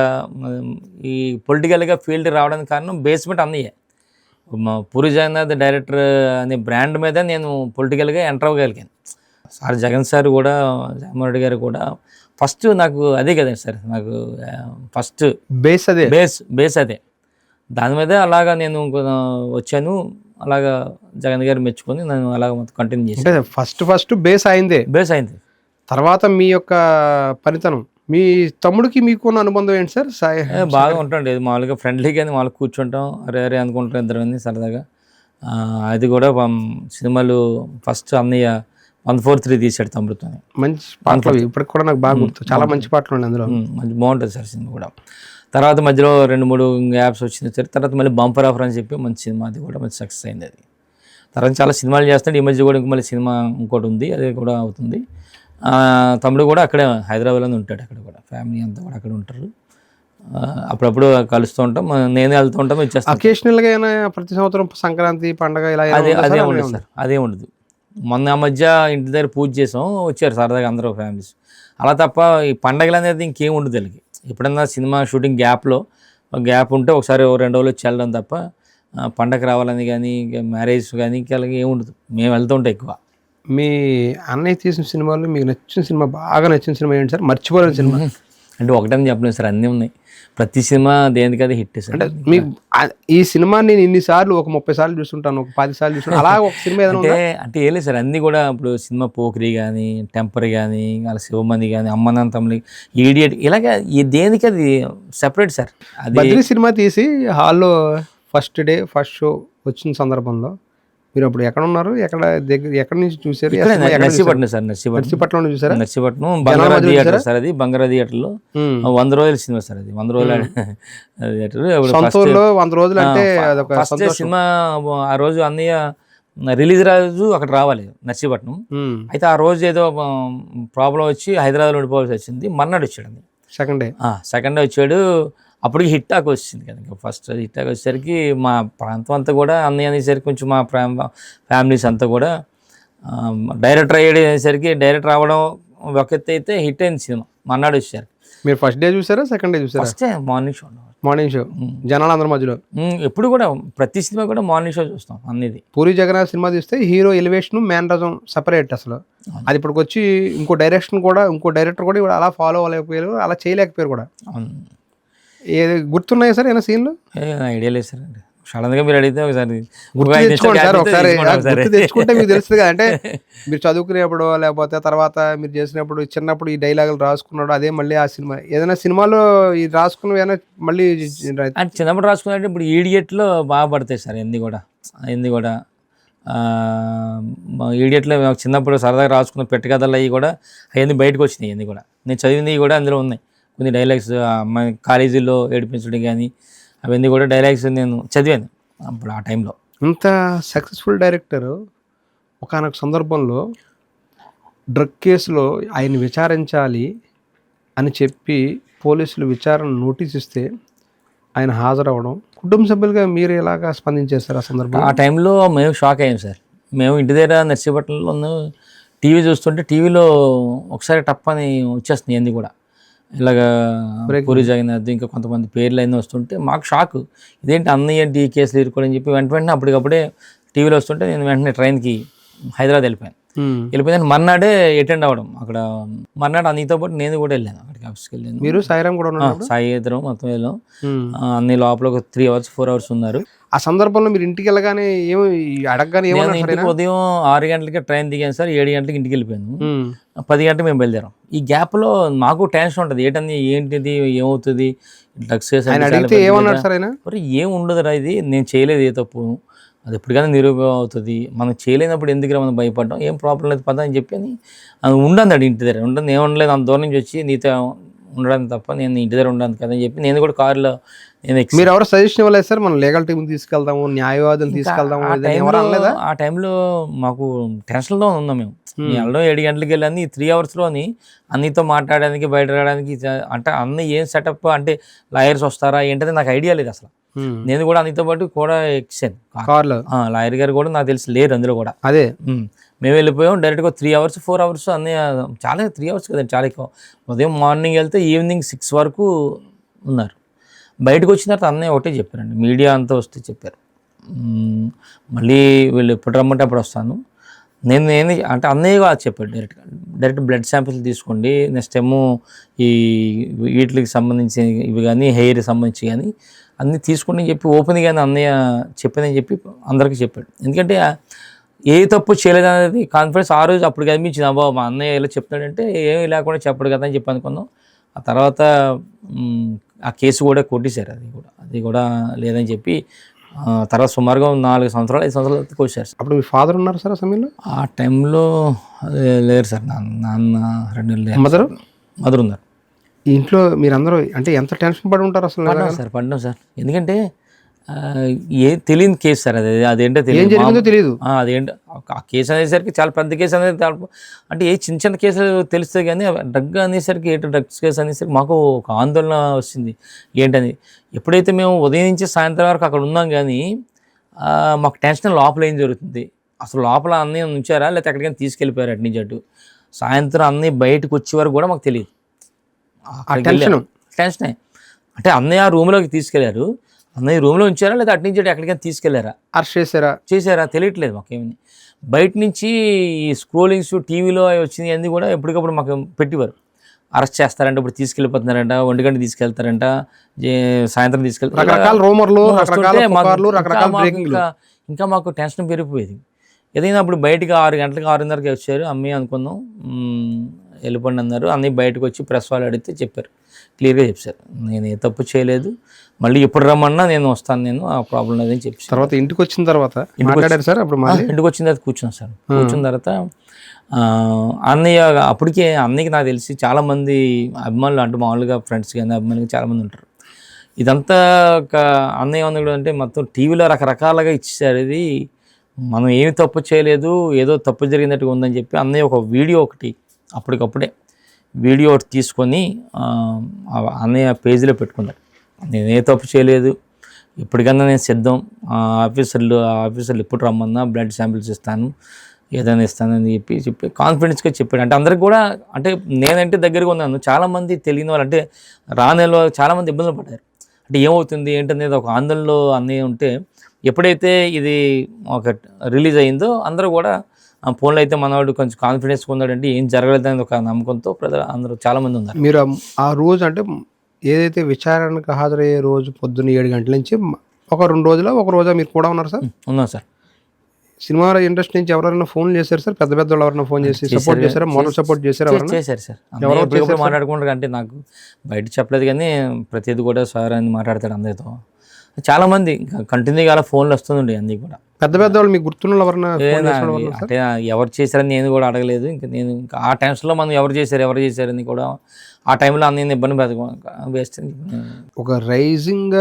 ఈ పొలిటికల్గా ఫీల్డ్ రావడానికి కారణం బేస్మెంట్ అన్నయ్యే. మా పూరి జగన్నాథ్ డైరెక్టర్ అనే బ్రాండ్ మీద నేను పొలిటికల్గా ఎంటర్ అవ్వగలిగాను. సార్ జగన్ సార్ కూడా, జగన్మోహన్ రెడ్డి గారు కూడా ఫస్ట్ నాకు అదే కదండి సార్, నాకు ఫస్ట్ బేస్ అదే. బేస్ అదే. దాని మీద అలాగా నేను వచ్చాను. అలాగా జగన్ గారు మెచ్చుకొని నేను అలాగ కంటిన్యూ చేశాను. అంటే ఫస్ట్ బేస్ అయింది. తర్వాత మీ యొక్క పనితనం, మీ తమ్ముడికి మీకున్న అనుబంధం ఏంటి సార్? బాగా ఉంటాండి. మామూలుగా ఫ్రెండ్లీగానే మామూలుగా కూర్చుంటాం, అరే అనుకుంటాం ఇద్దరు సరదాగా. అది కూడా సినిమాలు ఫస్ట్ అన్నయ్య 143 తీశాడు తమ్ముడితో. మంచి పాటలు ఇప్పటికి కూడా నాకు బాగా గుర్తు, చాలా మంచి పాటలు ఉన్నాయి అందులో. మంచి బాగుంటుంది సార్ సినిమా కూడా. తర్వాత మధ్యలో 2-3 యాప్స్ వచ్చింది సార్. తర్వాత మళ్ళీ బంపర్ ఆఫర్ అని చెప్పి మంచి సినిమా, అది కూడా మంచి సక్సెస్ అయింది. అది తర్వాత చాలా సినిమాలు చేస్తాడు. ఈ మధ్య కూడా మళ్ళీ సినిమా ఇంకోటి ఉంది, అది కూడా అవుతుంది. తమ్ముడు కూడా అక్కడే హైదరాబాద్లోనే ఉంటాడు. అక్కడ కూడా ఫ్యామిలీ అంతా కూడా అక్కడ ఉంటారు. అప్పుడప్పుడు కలుస్తూ ఉంటాం, నేను వెళ్తూ ఉంటాం, ఇచ్చేస్తాను. అకేషనల్గా అయినా ప్రతి సంవత్సరం సంక్రాంతి పండగ ఇలా అదే ఉండదు సార్, అదే ఉండదు. మొన్న ఆ మధ్య ఇంటి దగ్గర పూజ చేసాం, వచ్చారు సరదాగా అందరూ ఫ్యామిలీస్. అలా తప్ప ఈ పండగలు అనేది ఇంకేం ఉండదు వీళ్ళకి. ఎప్పుడన్నా సినిమా షూటింగ్ గ్యాప్ ఉంటే ఒకసారి 2 రోజులు వచ్చి వెళ్ళడం తప్ప పండగ రావాలని కానీ మ్యారేజ్ కానీ అలాగే ఏమి ఉండదు. మేము వెళ్తూ ఉంటాం ఎక్కువ. మీ అన్నయ్య తీసిన సినిమాలు మీకు నచ్చిన సినిమా, బాగా నచ్చిన సినిమా ఏంటి సార్? మర్చిపోలేని సినిమా అంటే ఒకటని చెప్పలేదు సార్, అన్నీ ఉన్నాయి. ప్రతి సినిమా దేనికదే హిట్ సార్. అంటే మీకు ఈ సినిమా నేను ఇన్నిసార్లు ఒక 30 సార్లు చూస్తుంటాను, ఒక 10 సార్లు చూస్తుంటాను, అలా ఒక సినిమా ఏదైనా అంటే ఏం లేదు సార్. అన్నీ కూడా ఇప్పుడు సినిమా పోకిరి కానీ, టెంపర్ కానీ, అలా శివమంది కానీ, అమ్మనంతమ్ములు, ఈడియట్, ఇలాగ దేనికి అది సెపరేట్ సార్. అది బద్రీ సినిమా తీసి హాల్లో ఫస్ట్ షో వచ్చిన సందర్భంలో మీరు అప్పుడు ఎక్కడ ఉన్నారు? ఎక్కడి నుంచి చూసారు? నర్సీపట్నం సార్. నర్సీపట్నం చూసారా? Narsipatnam Bangara theatre sir. అది బంగారా థియేటర్లో 100 రోజుల సినిమా సార్. అది 100 రోజుల థియేటర్. 100 రోజులు అంటే ఫస్ట్ సినిమా ఆ రోజు అన్నయ్య రిలీజ్ రోజు అక్కడ రావాలి నర్సీపట్నం. అయితే ఆ రోజు ఏదో ప్రాబ్లం వచ్చి హైదరాబాద్లో ఉండిపోవాల్సి వచ్చింది. మర్నాడు వచ్చాడు అన్నయ్య. సెకండ్ డే వచ్చాడు. అప్పటికి హిట్ టాక్ వచ్చింది కదా. ఇంకా ఫస్ట్ హిట్ టాక్ వచ్చేసరికి మా ప్రాంతం అంతా కూడా అన్నయ్య అనేసరికి కొంచెం మా ఫ్యామిలీస్ అంతా కూడా డైరెక్టర్ అయ్యేసరికి డైరెక్టర్ రావడం ఒక ఎత్తు అయితే హిట్ అయింది సినిమా. మర్నాడు వచ్చారు. మీరు ఫస్ట్ డే చూసారా, సెకండ్ డే చూసారా? ఫస్ట్ మార్నింగ్ షో జనాలు అందరి మధ్యలో. ఎప్పుడు కూడా ప్రతి సినిమా కూడా మార్నింగ్ షో చూస్తాం అన్నిది. పూరి జగన్నాథ్ సినిమా చూస్తే హీరో ఎలివేషన్, మ్యానరిజం సపరేట్ అసలు. అది ఇప్పటికి వచ్చి ఇంకో డైరెక్టర్ కూడా అలా ఫాలో అవ్వలేకపోయారు, అలా చేయలేకపోయారు కూడా. ఏది గుర్తున్నాయి సార్ ఏమైనా సీన్లు? ఐడియా లేదు సార్. అంటే సడన్గా మీరు అడిగితే ఒకసారి తెచ్చుకుంటే మీకు తెలుస్తుంది కదా. అంటే మీరు చదువుకునేప్పుడు లేకపోతే తర్వాత మీరు చేసినప్పుడు చిన్నప్పుడు ఈ డైలాగులు రాసుకున్నాడు, అదే మళ్ళీ ఆ సినిమా ఏదైనా సినిమాలో ఈ రాసుకున్నవి ఏమైనా మళ్ళీ అంటే చిన్నప్పుడు రాసుకున్నట్టు ఇప్పుడు ఈడియట్లో బాగా పడతాయి సార్. ఎన్ని కూడా ఈడియట్లో చిన్నప్పుడు సరదాగా రాసుకున్న పెట్టకథలు అవి కూడా అవన్నీ బయటకు వచ్చినాయి. అన్నీ కూడా నేను చదివినవి కూడా అందులో ఉన్నాయి. కొన్ని డైలాగ్స్ అమ్మాయి కాలేజీలో ఏడిపించడం కానీ అవన్నీ కూడా డైలాగ్స్ నేను చదివాను అప్పుడు ఆ టైంలో. ఇంత సక్సెస్ఫుల్ డైరెక్టర్ ఒకానొక సందర్భంలో డ్రగ్ కేసులో ఆయన విచారించాలి అని చెప్పి పోలీసులు విచారణ నోటీస్ ఇస్తే ఆయన హాజరవ్వడం, కుటుంబ సభ్యులుగా మీరు ఎలాగా స్పందించేస్తారు ఆ సందర్భంలో? ఆ టైంలో మేము షాక్ అయ్యాం సార్. మేము ఇంటి దగ్గర నర్సీపట్నంలో టీవీ చూస్తుంటే టీవీలో ఒకసారి టప్పని వచ్చేస్తుంది అన్నీ కూడా. ఇలాగా పూరి జగన్నాథ్ ఇంకా కొంతమంది పేర్లు అయినా వస్తుంటే మాకు షాక్. ఇదేంటి అన్నయ్య ఏంటి ఈ కేసులు ఇరుకోడని చెప్పి వెంటనే అప్పటికప్పుడే టీవీలో వస్తుంటే నేను వెంటనే ట్రైన్కి హైదరాబాద్ వెళ్ళిపోయాను. మర్నాడే అటెండ్ అవ్వడం అక్కడ. మర్నాడు అన్నయ్యతో పాటు నేను కూడా వెళ్ళాను అక్కడికి, ఆఫీస్కి వెళ్ళాను. మీరు సాయిరామ్ కూడా సాయి ఇద్దరం మొత్తం వెళ్ళాం. అన్ని లోపల ఒక 3 hours 4 hours ఉన్నారు. ఆ సందర్భంలో మీరు ఇంటికి వెళ్ళగానే అడగగానే ఇంటికి ఉదయం 6 గంటలకి ట్రైన్ దిగాను సార్. 7 గంటలకి ఇంటికి వెళ్ళిపోయాను. 10 గంటలకు మేము బయలుదేరాం. ఈ గ్యాప్లో మాకు టెన్షన్ ఉంటుంది, ఏంటిది ఏమవుతుంది డ్రగ్స్ ఏం ఉండదురా, ఇది నేను చేయలేదు ఏ తప్పు, అది ఎప్పటికైనా నిరూపణ అవుతుంది, మనం చేయలేనప్పుడు ఎందుకు మనం భయపడ్డాం, ఏం ప్రాబ్లం లేదు పద అని చెప్పి అని ఉండదు ఇంటి దగ్గర ఉండదు. ఏం ఉండలేదు, అంత దూరం నుంచి వచ్చి నీతో ఉండడానికి తప్ప నేను ఇంటి దగ్గర ఉండడానికి కదా అని చెప్పి నేను కూడా కారులో మీరు ఎవరు సజెషన్ ఇవ్వలేదు సార్? మనం లీగల్ టీమ్ తీసుకెళ్దాము, న్యాయవాదులు తీసుకెళ్దాము. ఆ టైంలో మాకు టెన్షన్లో ఉన్నాం మేము. వెళ్ళడం 7 గంటలకు వెళ్ళాను. 3 hours అన్నితో మాట్లాడడానికి బయట రావడానికి అంటే అన్ని ఏం సెటప్ అంటే లాయర్స్ వస్తారా ఏంటంటే నాకు ఐడియా లేదు అసలు. నేను కూడా అన్నితో పాటు కూడా ఎక్కాను కార్లో. లాయర్ గారు కూడా నాకు తెలిసి లేరు అందులో కూడా. అదే మేము వెళ్ళిపోయాం డైరెక్ట్గా 3 hours 4 hours అన్నీ చాలా 3 hours కదండి, చాలా ఎక్కువ. ఉదయం మార్నింగ్ వెళ్తే ఈవినింగ్ 6 వరకు ఉన్నారు. బయటకు వచ్చిన తర్వాత అన్నయ్య ఒకటే చెప్పారండి, మీడియా అంతా వస్తే చెప్పారు, మళ్ళీ వీళ్ళు ఎప్పుడు రమ్మంటే అప్పుడు వస్తాను. నేను అంటే అన్నయ్య కూడా చెప్పాడు డైరెక్ట్ బ్లడ్ శాంపిల్స్ తీసుకోండి, నెక్స్ట్ ఏమో ఈ వీటికి సంబంధించి ఇవి కానీ హెయిర్ సంబంధించి కానీ అన్నీ తీసుకోండి అని చెప్పి ఓపెన్గానే అన్నయ్య చెప్పిందని చెప్పి అందరికీ చెప్పాడు. ఎందుకంటే ఏ తప్పు చేయలేదనేది కాన్ఫిడెన్స్ ఆ రోజు అప్పుడు కనిపించింది. అబ్బా మా అన్నయ్య ఇలా చెప్తాడంటే ఏమీ లేకుండా చెప్పడు కదా అని చెప్పి అనుకున్నాం. ఆ తర్వాత ఆ కేసు కూడా కొట్టేశారు, అది కూడా లేదని చెప్పి తర్వాత సుమారుగా 4 సంవత్సరాలు 5 సంవత్సరాలు కొట్టేశారు. అప్పుడు మీ ఫాదర్ ఉన్నారు సార్ ఆ సమయంలో? ఆ టైంలో లేరు సార్, నాన్న 2 నెలలు. మదర్ ఉన్నారు. ఇంట్లో మీరందరూ అంటే ఎంత టెన్షన్ పడి ఉంటారు అసలు? పడ్డాం సార్, ఎందుకంటే తెలియని కేసు సార్ అదేంటో తెలియదు. అదేంటో ఆ కేసు అనేసరికి చాలా పెద్ద కేసు అనేది, అంటే చిన్న చిన్న కేసులు తెలుస్తాయి కానీ డ్రగ్ అనేసరికి డ్రగ్స్ కేసు అనేసరికి మాకు ఒక ఆందోళన వచ్చింది ఏంటని. ఎప్పుడైతే మేము ఉదయం నుంచి సాయంత్రం వరకు అక్కడ ఉన్నాం కానీ మాకు టెన్షన్ లోపల ఏం జరుగుతుంది, అసలు లోపల అన్నయ్య ఉంచారా లేకపోతే ఎక్కడికైనా తీసుకెళ్ళిపోయారు అటు నుంచి అటు. సాయంత్రం అన్నయ్య బయటకు వచ్చే వరకు కూడా మాకు తెలియదు. టెన్షనే అంటే అన్నయ్య రూమ్లోకి తీసుకెళ్లారు, అన్నయ్య రూమ్లో ఉంచారా లేదా అటు నుంచి ఎక్కడికైనా తీసుకెళ్లారా, అరెస్ట్ చేశారా తెలియట్లేదు మాకేమి. బయట నుంచి ఈ స్క్రోలింగ్స్ టీవీలో వచ్చినాయి అన్నీ కూడా ఎప్పటికప్పుడు మాకు పెట్టేవారు. అరెస్ట్ చేస్తారంట, ఇప్పుడు తీసుకెళ్ళిపోతున్నారంట, 1 గంట తీసుకెళ్తారంట, సాయంత్రం తీసుకెళ్తారు. ఇంకా మాకు టెన్షన్ పెరిగిపోయేది. ఏదైనా అప్పుడు బయటకు 6 గంటలకు 6:30కి వచ్చారు, అమ్మయ్య అనుకున్నాం, వెళ్ళిపోండి అన్నారు. అన్నయ్య బయటకు వచ్చి ప్రెస్ వాళ్ళు అడిగితే చెప్పారు, క్లియర్గా చెప్పారు, నేను ఏ తప్పు చేయలేదు, మళ్ళీ ఎప్పుడు రమ్మన్నా నేను వస్తాను, నేను ఆ ప్రాబ్లం లేదని చెప్పి. తర్వాత ఇంటికి వచ్చిన తర్వాత సార్ అప్పుడు ఇంటికి వచ్చిన తర్వాత కూర్చున్నాను సార్. కూర్చున్న తర్వాత అన్నయ్య అప్పటికే అన్నయ్యకి నాకు తెలిసి చాలామంది అభిమానులు, అంటే మామూలుగా ఫ్రెండ్స్ కానీ అభిమానులు చాలామంది ఉంటారు. ఇదంతా అన్నయ్య ఉంది అంటే మొత్తం టీవీలో రకరకాలుగా ఇచ్చేసారు. ఇది మనం ఏమి తప్పు చేయలేదు, ఏదో తప్పు జరిగినట్టుగా ఉందని చెప్పి అన్నయ్య ఒక వీడియో ఒకటి అప్పటికప్పుడే వీడియో ఒకటి తీసుకొని అన్నయ్య పేజీలో పెట్టుకున్నాడు. నేను ఏ తప్పు చేయలేదు, ఇప్పటికన్నా నేను సిద్ధం, ఆఫీసర్లు ఎప్పుడు రమ్మన్నా బ్లడ్ శాంపిల్స్ ఇస్తాను, ఏదైనా ఇస్తానని చెప్పి కాన్ఫిడెన్స్గా చెప్పాడు. అంటే అందరికి కూడా, అంటే నేనంటే దగ్గరగా ఉన్నాను, చాలామంది తెలియని వాళ్ళు, అంటే రానేలో చాలామంది ఇబ్బందులు పడ్డారు. అంటే ఏమవుతుంది ఏంటనేది ఒక ఆందోళనలో అన్నయ్య ఉంటే, ఎప్పుడైతే ఇది ఒక రిలీజ్ అయిందో అందరూ కూడా ఫోన్లో అయితే మనవాడు కొంచెం కాన్ఫిడెన్స్గా ఉన్నాడంటే ఏం జరగలేదని ఒక నమ్మకంతో ప్రజలు అందరూ చాలామంది ఉన్నారు. మీరు ఆ రోజు అంటే ఏదైతే విచారణకు హాజరయ్యే రోజు పొద్దున్న 7 గంటల నుంచి ఒక 2 రోజుల మీరు కూడా ఉన్నారు సార్? ఉన్నాం సార్. సినిమా ఇండస్ట్రీ నుంచి ఎవరైనా ఫోన్ చేశారు సార్? పెద్ద పెద్ద ఎవరైనా ఫోన్ చేసి సపోర్ట్ చేశారా? మోరల్ సపోర్ట్ చేశారు సార్. మాట్లాడుకుంటారు అంటే నాకు బయట చెప్పలేదు కానీ ప్రతిదీ కూడా సార్ అని మాట్లాడతాడు అందరితో. చాలామంది కంటిన్యూగా అలా ఫోన్లు వస్తుండే అన్నీ కూడా. పెద్ద పెద్ద వాళ్ళు మీకు గుర్తున్న ఎవరన్నా? అంటే ఎవరు చేశారని నేను కూడా అడగలేదు. ఇంకా ఆ టైమ్స్లో మనం ఎవరు చేశారని కూడా ఆ టైంలో అన్నీ ఇబ్బంది వేస్ట్. ఒక రైజింగ్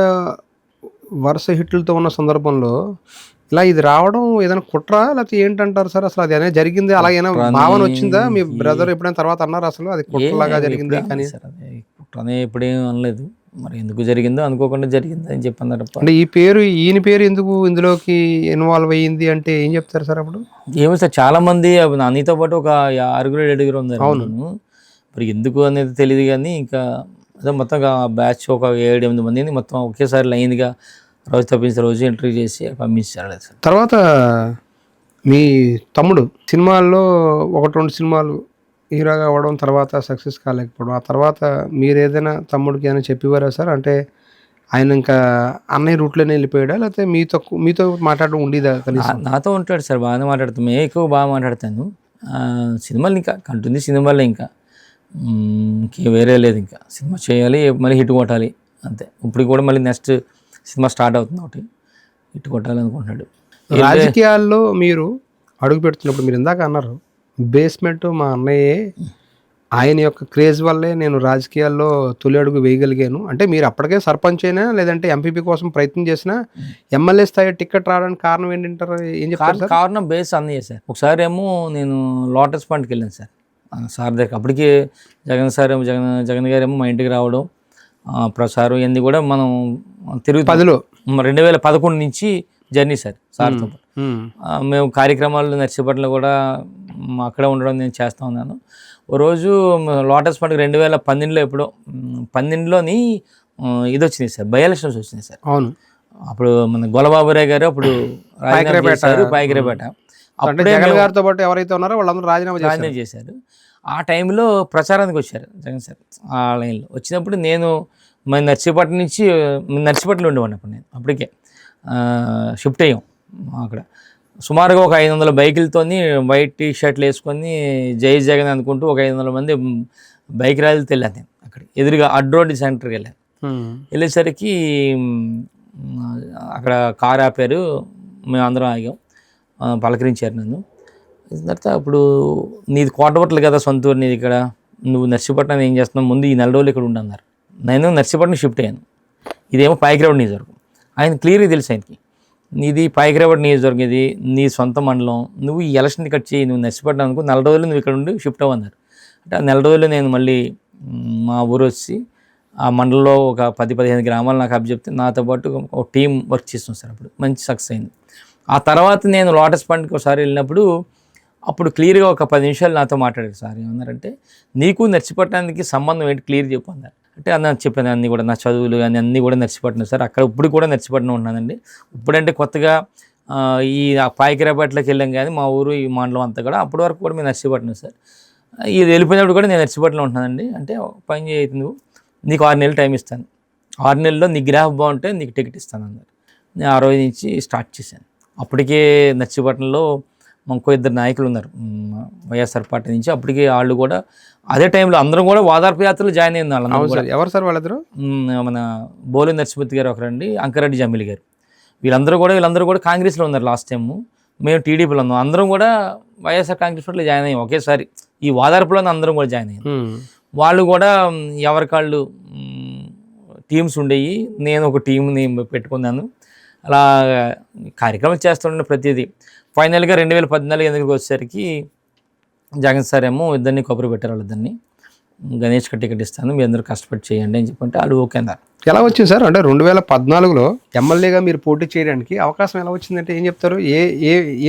వరుస హిట్లతో ఉన్న సందర్భంలో ఇలా ఇది రావడం ఏదైనా కుట్రా లేకపోతే ఏంటంటారు సార్? అసలు అది అనేది జరిగింది, అలాగైనా భావన వచ్చిందా? మీ బ్రదర్ ఎప్పుడైనా తర్వాత అన్నారు అసలు అది కుట్రలాగా జరిగింది కానీ? కుట్రనే ఎప్పుడేం అనలేదు, మరి ఎందుకు జరిగిందో అనుకోకుండా జరిగింది అని చెప్పి అన్నారు. అంటే ఈయన పేరు ఎందుకు ఇందులోకి ఇన్వాల్వ్ అయ్యింది అంటే ఏం చెప్తారు సార్? అప్పుడు ఏమో సార్, చాలా మంది నానితో పాటు ఒక 6-7 ఉన్నారు. అవును, మరి ఎందుకు అనేది తెలియదు కానీ ఇంకా అదే మొత్తం బ్యాచ్ ఒక 7-8 మందిని మొత్తం ఒకేసారి లైన్గా రోజు తప్పించిన రోజు ఇంటర్వ్యూ చేసి పంపించారు సార్. తర్వాత మీ తమ్ముడు సినిమాల్లో 1-2 సినిమాలు హీరోగా అవ్వడం, తర్వాత సక్సెస్ కాలేకపోవడం, ఆ తర్వాత మీరు ఏదైనా తమ్ముడికి ఏమైనా చెప్పేవారా సార్? అంటే ఆయన ఇంకా అన్నయ్య రూట్లోనే వెళ్ళిపోయాడా లేకపోతే మీతో మాట్లాడడం ఉండేదా? నాతో ఉంటాడు సార్, బాగానే మాట్లాడుతాను, మేము ఎక్కువ బాగా మాట్లాడతాను. సినిమాలు ఇంకా కంటుంది, సినిమాల్లో ఇంకా వేరే లేదు, ఇంకా సినిమా చేయాలి, మళ్ళీ హిట్ కొట్టాలి అంతే. ఇప్పుడు కూడా మళ్ళీ నెక్స్ట్ సినిమా స్టార్ట్ అవుతుంది, ఒకటి హిట్ కొట్టాలి అనుకుంటున్నాడు. రాజకీయాల్లో మీరు అడుగు పెడుతున్నప్పుడు మీరు ఇందాక అన్నారు బేస్మెంట్ మా అన్నయ్యే, ఆయన యొక్క క్రేజ్ వల్లే నేను రాజకీయాల్లో తొలి అడుగు వేయగలిగాను అంటే, మీరు అప్పటికే సర్పంచ్ అయినా లేదంటే ఎంపీపీ కోసం ప్రయత్నం చేసినా ఎమ్మెల్యే స్థాయి టికెట్ రావడానికి కారణం ఏంటంటారు? ఏం చెప్తారు? కారణం బేస్ అన్నయ్య సార్. ఒకసారి ఏమో నేను లోటస్ పాయింట్కి వెళ్ళాను సార్ దగ్గర, అప్పటికి జగన్ గారు ఏమో మా ఇంటికి రావడం, ప్రసారం ఇవన్నీ కూడా మనం తిరుగుతాం. 10లో 2011 నుంచి జర్నీ సార్తో పాటు. మేము కార్యక్రమాలు నర్సీపట్నంలో కూడా అక్కడే ఉండడం నేను చేస్తూ ఉన్నాను. ఓ రోజు లోటస్ పండుగ 2012లో ఎప్పుడో 12లోని ఇది వచ్చింది సార్, బై ఎలక్షన్స్ వచ్చినాయి సార్. అవును, అప్పుడు మన గొల్లబాబురావు గారు అప్పుడు పాయకరేపేట అంటే జగన్ గారితో పాటు ఎవరైతే ఉన్నారో వాళ్ళందరూ రాజీనామా చేశారు. ఆ టైంలో ప్రచారానికి వచ్చారు జగన్ సార్. ఆ లైన్లో వచ్చినప్పుడు నేను మన నర్సీపట్నంలో ఉండేవాడిని అప్పుడు. నేను అప్పటికే షిఫ్ట్ అయ్యాం అక్కడ. సుమారుగా ఒక 500 బైకులతోని వైట్ టీ షర్ట్లు వేసుకొని జై జగన్ అనుకుంటూ ఒక 500 మంది బైక్ ర్యాలీతో వెళ్ళాను. నేను అక్కడ ఎదురుగా అడ్రోడ్ సెంటర్కి వెళ్ళాను. వెళ్ళేసరికి అక్కడ కారు ఆపారు, మేము అందరం ఆగాం, పలకరించారు నన్ను. తర్వాత అప్పుడు నీది కోటపట్ల కదా సొంత ఊరు నీది, ఇక్కడ నువ్వు నర్సీపట్నం ఏం చేస్తున్నావు, ముందు ఈ 4 రోజులు ఇక్కడ ఉండన్నారు. నేను నర్సీపట్నం షిఫ్ట్ అయ్యాను. ఇదేమో పాయకరావుడ్ నియోజకవర్గం. ఆయన క్లియర్గా తెలుసు ఆయనకి, నీది పాయకరావుడ్ నియోజకవర్గం, ఇది నీ సొంత మండలం, నువ్వు ఈ ఎలక్షన్ కట్ చేయి, నువ్వు నర్సీపట్నం అనుకో, 4 రోజులు నువ్వు ఇక్కడ ఉండి షిఫ్ట్ అవ్వన్నారు. అంటే ఆ 4 రోజులు నేను మళ్ళీ మా ఊరు వచ్చి ఆ మండలంలో ఒక 10-15 గ్రామాలు నాకు అప్పచెప్తే నాతో పాటు ఒక టీం వర్క్ చేస్తున్నాం సార్. అప్పుడు మంచి సక్సెస్ అయింది. ఆ తర్వాత నేను లోటస్ పండుగకి ఒకసారి వెళ్ళినప్పుడు అప్పుడు క్లియర్గా ఒక 10 నిమిషాలు నాతో మాట్లాడారు సార్. ఏమన్నారంటే, నీకు నర్సీపట్నానికి సంబంధం ఏంటి క్లియర్ చెప్పు అన్నారు. అంటే అన్న చెప్పాను, అన్నీ కూడా నా చదువులు కానీ అన్నీ కూడా నర్సీపట్నం సార్. అక్కడ ఇప్పుడు కూడా నర్సీపట్నం ఉన్నానండి. ఇప్పుడంటే కొత్తగా ఈ పాయకరాపేటలోకి వెళ్ళాం, కానీ మా ఊరు ఈ మండలం అంతా కూడా అప్పటి వరకు కూడా మేము నర్సీపట్నం సార్. ఇది వెళ్ళిపోయినప్పుడు కూడా నేను నర్సీపట్నంలో ఉంటున్నానండి. అంటే పని చేయదు, నువ్వు నీకు 6 నెలలు టైం ఇస్తాను, 6 నెలల్లో నీ గ్రాఫ్ బాగుంటే నీకు టికెట్ ఇస్తాను అన్నారు. నేను ఆ రోజు నుంచి స్టార్ట్ చేశాను. అప్పటికే నర్సీపట్నంలో ఇంకో 2 నాయకులు ఉన్నారు వైఎస్ఆర్ పార్టీ నుంచి. అప్పటికే వాళ్ళు కూడా అదే టైంలో అందరం కూడా ఓదార్పు యాత్రలు జాయిన్ అయింది. వాళ్ళు ఎవరు సార్ వాళ్ళిద్దరు? మన బోలి నరసింహతి గారు ఒకరండి, అంకరెడ్డి జమిలి గారు. వీళ్ళందరూ కూడా కాంగ్రెస్లో ఉన్నారు లాస్ట్ టైము. మేము టీడీపీలో ఉన్నాం. అందరం కూడా వైఎస్ఆర్ కాంగ్రెస్ పార్టీలో జాయిన్ అయ్యాం ఒకేసారి. ఈ ఓదార్పులో అందరం కూడా జాయిన్ అయ్యాం. వాళ్ళు కూడా ఎవరికాళ్ళు టీమ్స్ ఉండేవి, నేను ఒక టీంని పెట్టుకున్నాను. అలా కార్యక్రమం చేస్తుండే ప్రతిదీ. ఫైనల్గా 2014 ఎన్నికలకు వచ్చేసరికి జగన్ సార్ ఏమో ఇద్దరిని కొబ్బరి పెట్టారు. వాళ్ళిద్దరిని గణేష్కి టికెట్ ఇస్తాను, మీ అందరూ కష్టపడి చేయండి అని చెప్పంటే వాళ్ళు ఓకే అన్నారు. ఎలా వచ్చింది సార్? అంటే 2014లో ఎమ్మెల్యేగా మీరు పోటీ చేయడానికి అవకాశం ఎలా వచ్చిందంటే ఏం చెప్తారు?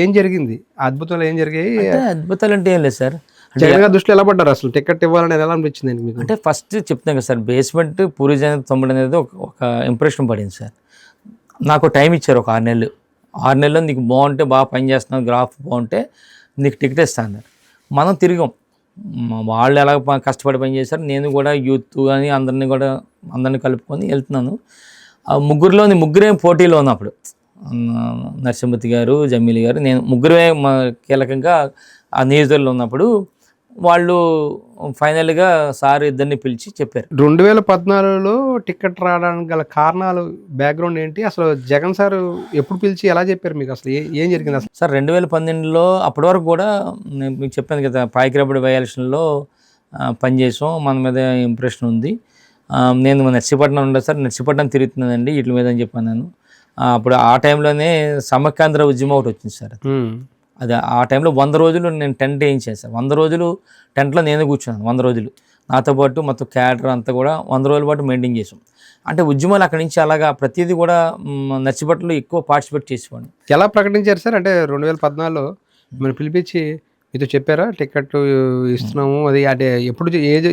ఏం జరిగింది? అద్భుతాలు ఏం జరిగాయి? అద్భుతాలు అంటే ఏం లేదు సార్. జగన్ గారి దృష్టిలో ఎలా పడ్డారు? అసలు టికెట్ ఇవ్వాలని ఎలా అనిపించింది మీకు? అంటే ఫస్ట్ చెప్తాను కదా సార్, బేస్మెంట్ పూరి జగన్ తమ్ముడు అనేది ఒక ఇంప్రెషన్ పడింది సార్. నాకు టైం ఇచ్చారు ఒక 6 నెలలు. 6 నెలల్లో నీకు బాగుంటే, బాగా పని చేస్తున్నావు, గ్రాఫ్ బాగుంటే నీకు టికెట్ ఇస్తా అన్నారు. మనం తిరిగాం. వాళ్ళు ఎలా కష్టపడి పని చేశారు, నేను కూడా యూత్ కానీ అందరినీ కలుపుకొని వెళ్తున్నాను. ముగ్గురే పోటీలో ఉన్నప్పుడు నరసింహతి గారు, జమీలి గారు, నేను ముగ్గురే కీలకంగా ఆ నియోజకవర్గంలో ఉన్నప్పుడు వాళ్ళు ఫైనల్గా సార్ ఇద్దరిని పిలిచి చెప్పారు. 2014లో టికెట్ రావడానికి గల కారణాలు, బ్యాక్గ్రౌండ్ ఏంటి? అసలు జగన్ సార్ ఎప్పుడు పిలిచి ఎలా చెప్పారు మీకు? అసలు ఏం జరిగింది అసలు? సార్ 2012లో అప్పటి వరకు కూడా నేను మీకు చెప్పాను కదా, పాయకరాపేట బై ఎలక్షన్లో పనిచేసాం, మన మీద ఇంప్రెషన్ ఉంది. నేను నర్సీపట్నం ఉండదు సార్, నర్సీపట్నం తిరుగుతున్నానండి వీటి మీద అని చెప్పాను నేను. అప్పుడు ఆ టైంలోనే సమైక్యాంధ్ర ఉద్యమం ఒకటి వచ్చింది సార్. అది ఆ టైంలో 100 రోజులు నేను టెంట్ వేయించాను సార్. 100 రోజులు టెంట్లో నేనే కూర్చున్నాను. 100 రోజులు నాతో పాటు మొత్తం క్యాడర్ అంతా కూడా 100 రోజుల పాటు మెయింటైన్ చేసాం. అంటే ఉద్యమాలు అక్కడి నుంచి అలాగా ప్రతిదీ కూడా నర్సీపట్నంలో ఎక్కువ పార్టిసిపేట్ చేసేవాడిని. ఎలా ప్రకటించారు సార్? అంటే 2014లో మిమ్మల్ని పిలిపించి మీతో చెప్పారా టికెట్ ఇస్తున్నాము? అది అంటే ఎప్పుడు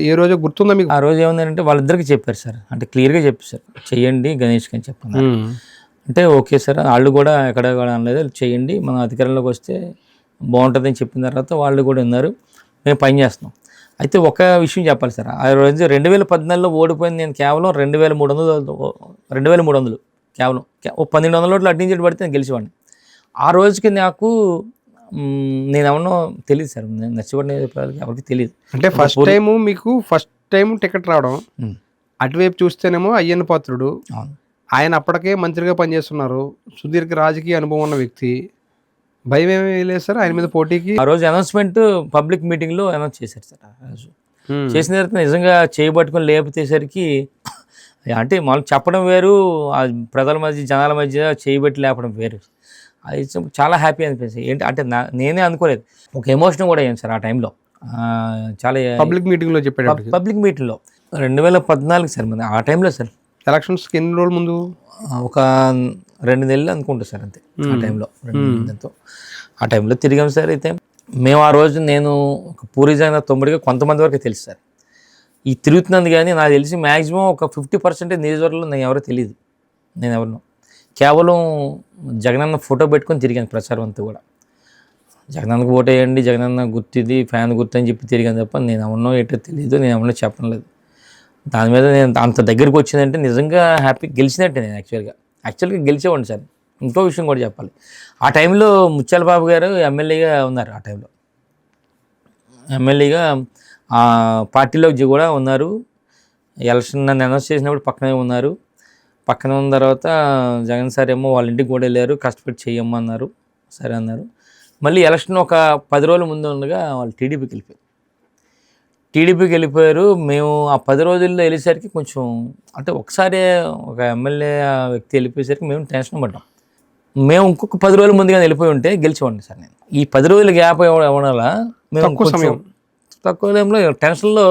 ఏ రోజు గుర్తుందా మీకు? ఆ రోజు ఏముందంటే వాళ్ళిద్దరికి చెప్పారు సార్. అంటే క్లియర్గా చెప్పారు, చెయ్యండి గణేష్కి అని చెప్పాను. అంటే ఓకే సార్, వాళ్ళు కూడా ఎక్కడ కూడా అనలేదు, చేయండి మనం అధికారంలోకి వస్తే బాగుంటుందని చెప్పిన తర్వాత వాళ్ళు కూడా ఉన్నారు, మేము పని చేస్తున్నాం. అయితే ఒక విషయం చెప్పాలి సార్, ఆ రోజు 2014లో ఓడిపోయింది నేను కేవలం 2300 కేవలం 1200 ఓట్లు అడ్డించేటి పడితే నేను గెలిచేవాడిని. ఆ రోజుకి నాకు నేను ఏమన్నా తెలియదు సార్, నర్సీపట్నం ఎవరికి తెలియదు. అంటే ఫస్ట్ టైం టికెట్ రావడం, అటువైపు చూస్తేనేమో అయ్యన్న పాత్రుడు, ఆయన అప్పటికే మంత్రిగా పనిచేస్తున్నారు, సుదీర్ఘ రాజకీయ అనుభవం ఉన్న వ్యక్తి, భయం ఏమీ లేదు సార్ ఆయన మీద పోటీకి? ఆ రోజు అనౌన్స్మెంట్ పబ్లిక్ మీటింగ్లో అనౌన్స్ చేశారు సార్. ఆ రోజు చేసిన తర్వాత నిజంగా చేయబట్టుకొని లేపితేసరికి అంటే మనం చెప్పడం వేరు, ప్రజల మధ్య జనాల మధ్య చేయబట్టి లేపడం వేరు. అది చాలా హ్యాపీ అనిపించింది. ఏంటి అంటే నేనే అనుకోలేదు, ఒక ఎమోషన్ కూడా అయ్యాను సార్ ఆ టైంలో. చాలా పబ్లిక్ మీటింగ్లో చెప్పాడు. పబ్లిక్ మీటింగ్లో 2014 సార్ మరి ఆ టైంలో సార్ ఎలక్షన్స్కి ఎన్ని రోజుల ముందు? ఒక 2 నెలలు అనుకుంటా సార్ అంతే. ఆ టైంలో 2 నెలలతో ఆ టైంలో తిరిగాం సార్. అయితే మేము ఆ రోజు నేను ఒక పూరి జగన్నాథ్ తమ్ముడిగా కొంతమంది వరకు తెలుసు సార్ ఈ తిరుగుతున్నది. కానీ నాకు తెలిసి మ్యాక్సిమం ఒక 50% నియోజకవర్గంలో నేను ఎవరో తెలియదు. నేను ఎవరినో కేవలం జగనన్న ఫోటో పెట్టుకొని తిరిగాను ప్రచారం అంతా కూడా. జగనన్నకు ఓటు వేయండి, జగనన్న గుర్తిది ఫ్యాన్ గుర్తు అని చెప్పి తిరిగాను తప్ప నేను ఎవరినో ఏంటో తెలియదు, నేను ఎవరినో చెప్పడం లేదు. దాని మీద నేను అంత దగ్గరికి వచ్చిందంటే నిజంగా హ్యాపీ గెలిచినట్టే. నేను యాక్చువల్గా గెలిచేవాడిని సార్. ఇంకో విషయం కూడా చెప్పాలి, ఆ టైంలో ముత్యాల బాబు గారు ఎమ్మెల్యేగా ఉన్నారు. ఆ టైంలో ఎమ్మెల్యేగా ఆ పార్టీలో కూడా ఉన్నారు. ఎలక్షన్ నన్ను అనౌన్స్ చేసినప్పుడు పక్కనే ఉన్నారు. పక్కన ఉన్న తర్వాత జగన్ సార్ ఏమో వాళ్ళ ఇంటికి కూడా వెళ్ళారు, కష్టపడి చెయ్యమ్మన్నారు. సరే అన్నారు. మళ్ళీ ఎలక్షన్ ఒక 10 రోజుల ముందు ఉండగా వాళ్ళు టీడీపీకి వెళ్ళిపోయారు. మేము ఆ 10 రోజుల్లో వెళ్ళేసరికి కొంచెం అంటే ఒకసారి ఒక ఎమ్మెల్యే వ్యక్తి వెళ్ళిపోయేసరికి మేము టెన్షన్ పడ్డాం. మేము ఇంకొక 10 రోజుల ముందుగా వెళ్ళిపోయి ఉంటే గెలిచేవాడిని సార్ నేను. ఈ 10 రోజుల గ్యాప్ ఇవ్వడం వల్ల మేము తక్కువ టైంలో టెన్షన్లో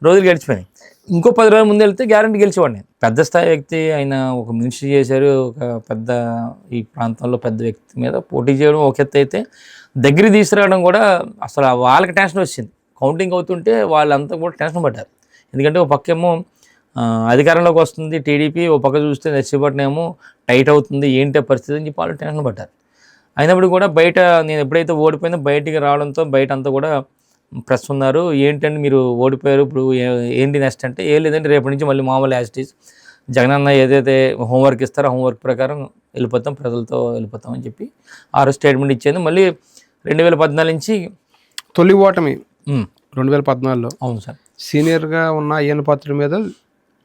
రోజులు గడిచిపోయినాయి. ఇంకో 10 రోజుల ముందు వెళ్తే గ్యారంటీ గెలిచేవాడిని. పెద్ద స్థాయి వ్యక్తి ఆయన ఒక మినిస్ట్రీ చేశారు, ఒక పెద్ద ఈ ప్రాంతంలో పెద్ద వ్యక్తి మీద పోటీ చేయడం ఒక ఎత్తు అయితే, దగ్గర తీసుకురావడం కూడా అసలు వాళ్ళకి టెన్షన్ వచ్చింది. కౌంటింగ్ అవుతుంటే వాళ్ళంతా కూడా టెన్షన్ పడ్డారు. ఎందుకంటే ఒక పక్కేమో అధికారంలోకి వస్తుంది టీడీపీ, ఒక పక్క చూస్తే నర్సీపట్నం ఏమో టైట్ అవుతుంది, ఏంటి పరిస్థితి అని చెప్పి వాళ్ళు టెన్షన్ పడ్డారు. అయినప్పుడు కూడా బయట నేను ఎప్పుడైతే ఓడిపోయినా బయటికి రావడంతో బయట అంతా కూడా ప్రెస్ ఉన్నారు. ఏంటంటే మీరు ఓడిపోయారు, ఇప్పుడు ఏంటి నెక్స్ట్ అంటే, ఏం లేదంటే రేపటి నుంచి మళ్ళీ మామూలు యాజిటీస్ జగనన్న ఏదైతే హోంవర్క్ ఇస్తారో హోంవర్క్ ప్రకారం వెళ్ళిపోతాం, ప్రజలతో వెళ్ళిపోతాం అని చెప్పి ఆ రోజు స్టేట్మెంట్ ఇచ్చాను. మళ్ళీ 2014 నుంచి తొలి ఓటమి 2014లో. అవును సార్. సీనియర్గా ఉన్న అయ్యన్న పాత్రుడి మీద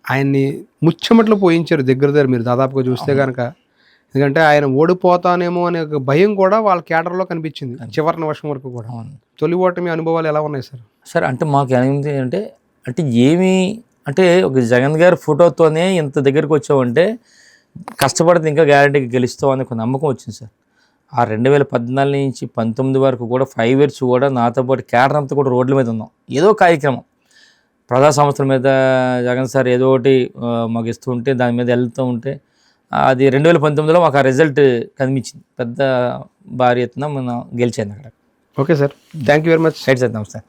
ఆయన్ని ముచ్చెమట్లు పోయించారు దగ్గర మీరు దాదాపుగా చూస్తే కనుక. ఎందుకంటే ఆయన ఓడిపోతానేమో అనే ఒక భయం కూడా వాళ్ళ కేడర్లో కనిపించింది చివరి నిమిషం వరకు కూడా. తొలి ఓటమి అనుభవాలు ఎలా ఉన్నాయి సార్? సార్ అంటే మాకు ఏమైంది అంటే ఏమి అంటే ఒక జగన్ గారి ఫోటోతోనే ఇంత దగ్గరికి వచ్చామంటే కష్టపడితే ఇంకా గ్యారంటీగా గెలుస్తాం అనే ఒక నమ్మకం వచ్చింది సార్. ఆ 2014 నుంచి 19 వరకు కూడా 5 years కూడా నాతో పాటు కేడర్ అంతా కూడా రోడ్ల మీద ఉన్నాం. ఏదో కార్యక్రమం ప్రజా సంస్థల మీద జగన్ సార్ ఏదో ఒకటి మాకు ఇస్తూ ఉంటే దాని మీద వెళ్తూ ఉంటే అది 2019లో మాకు ఆ రిజల్ట్ కనిపించింది. పెద్ద భారీ ఎత్తున మనం గెలిచాను అక్కడ. Okay sir, thank you very much. Right sir, నమస్తే.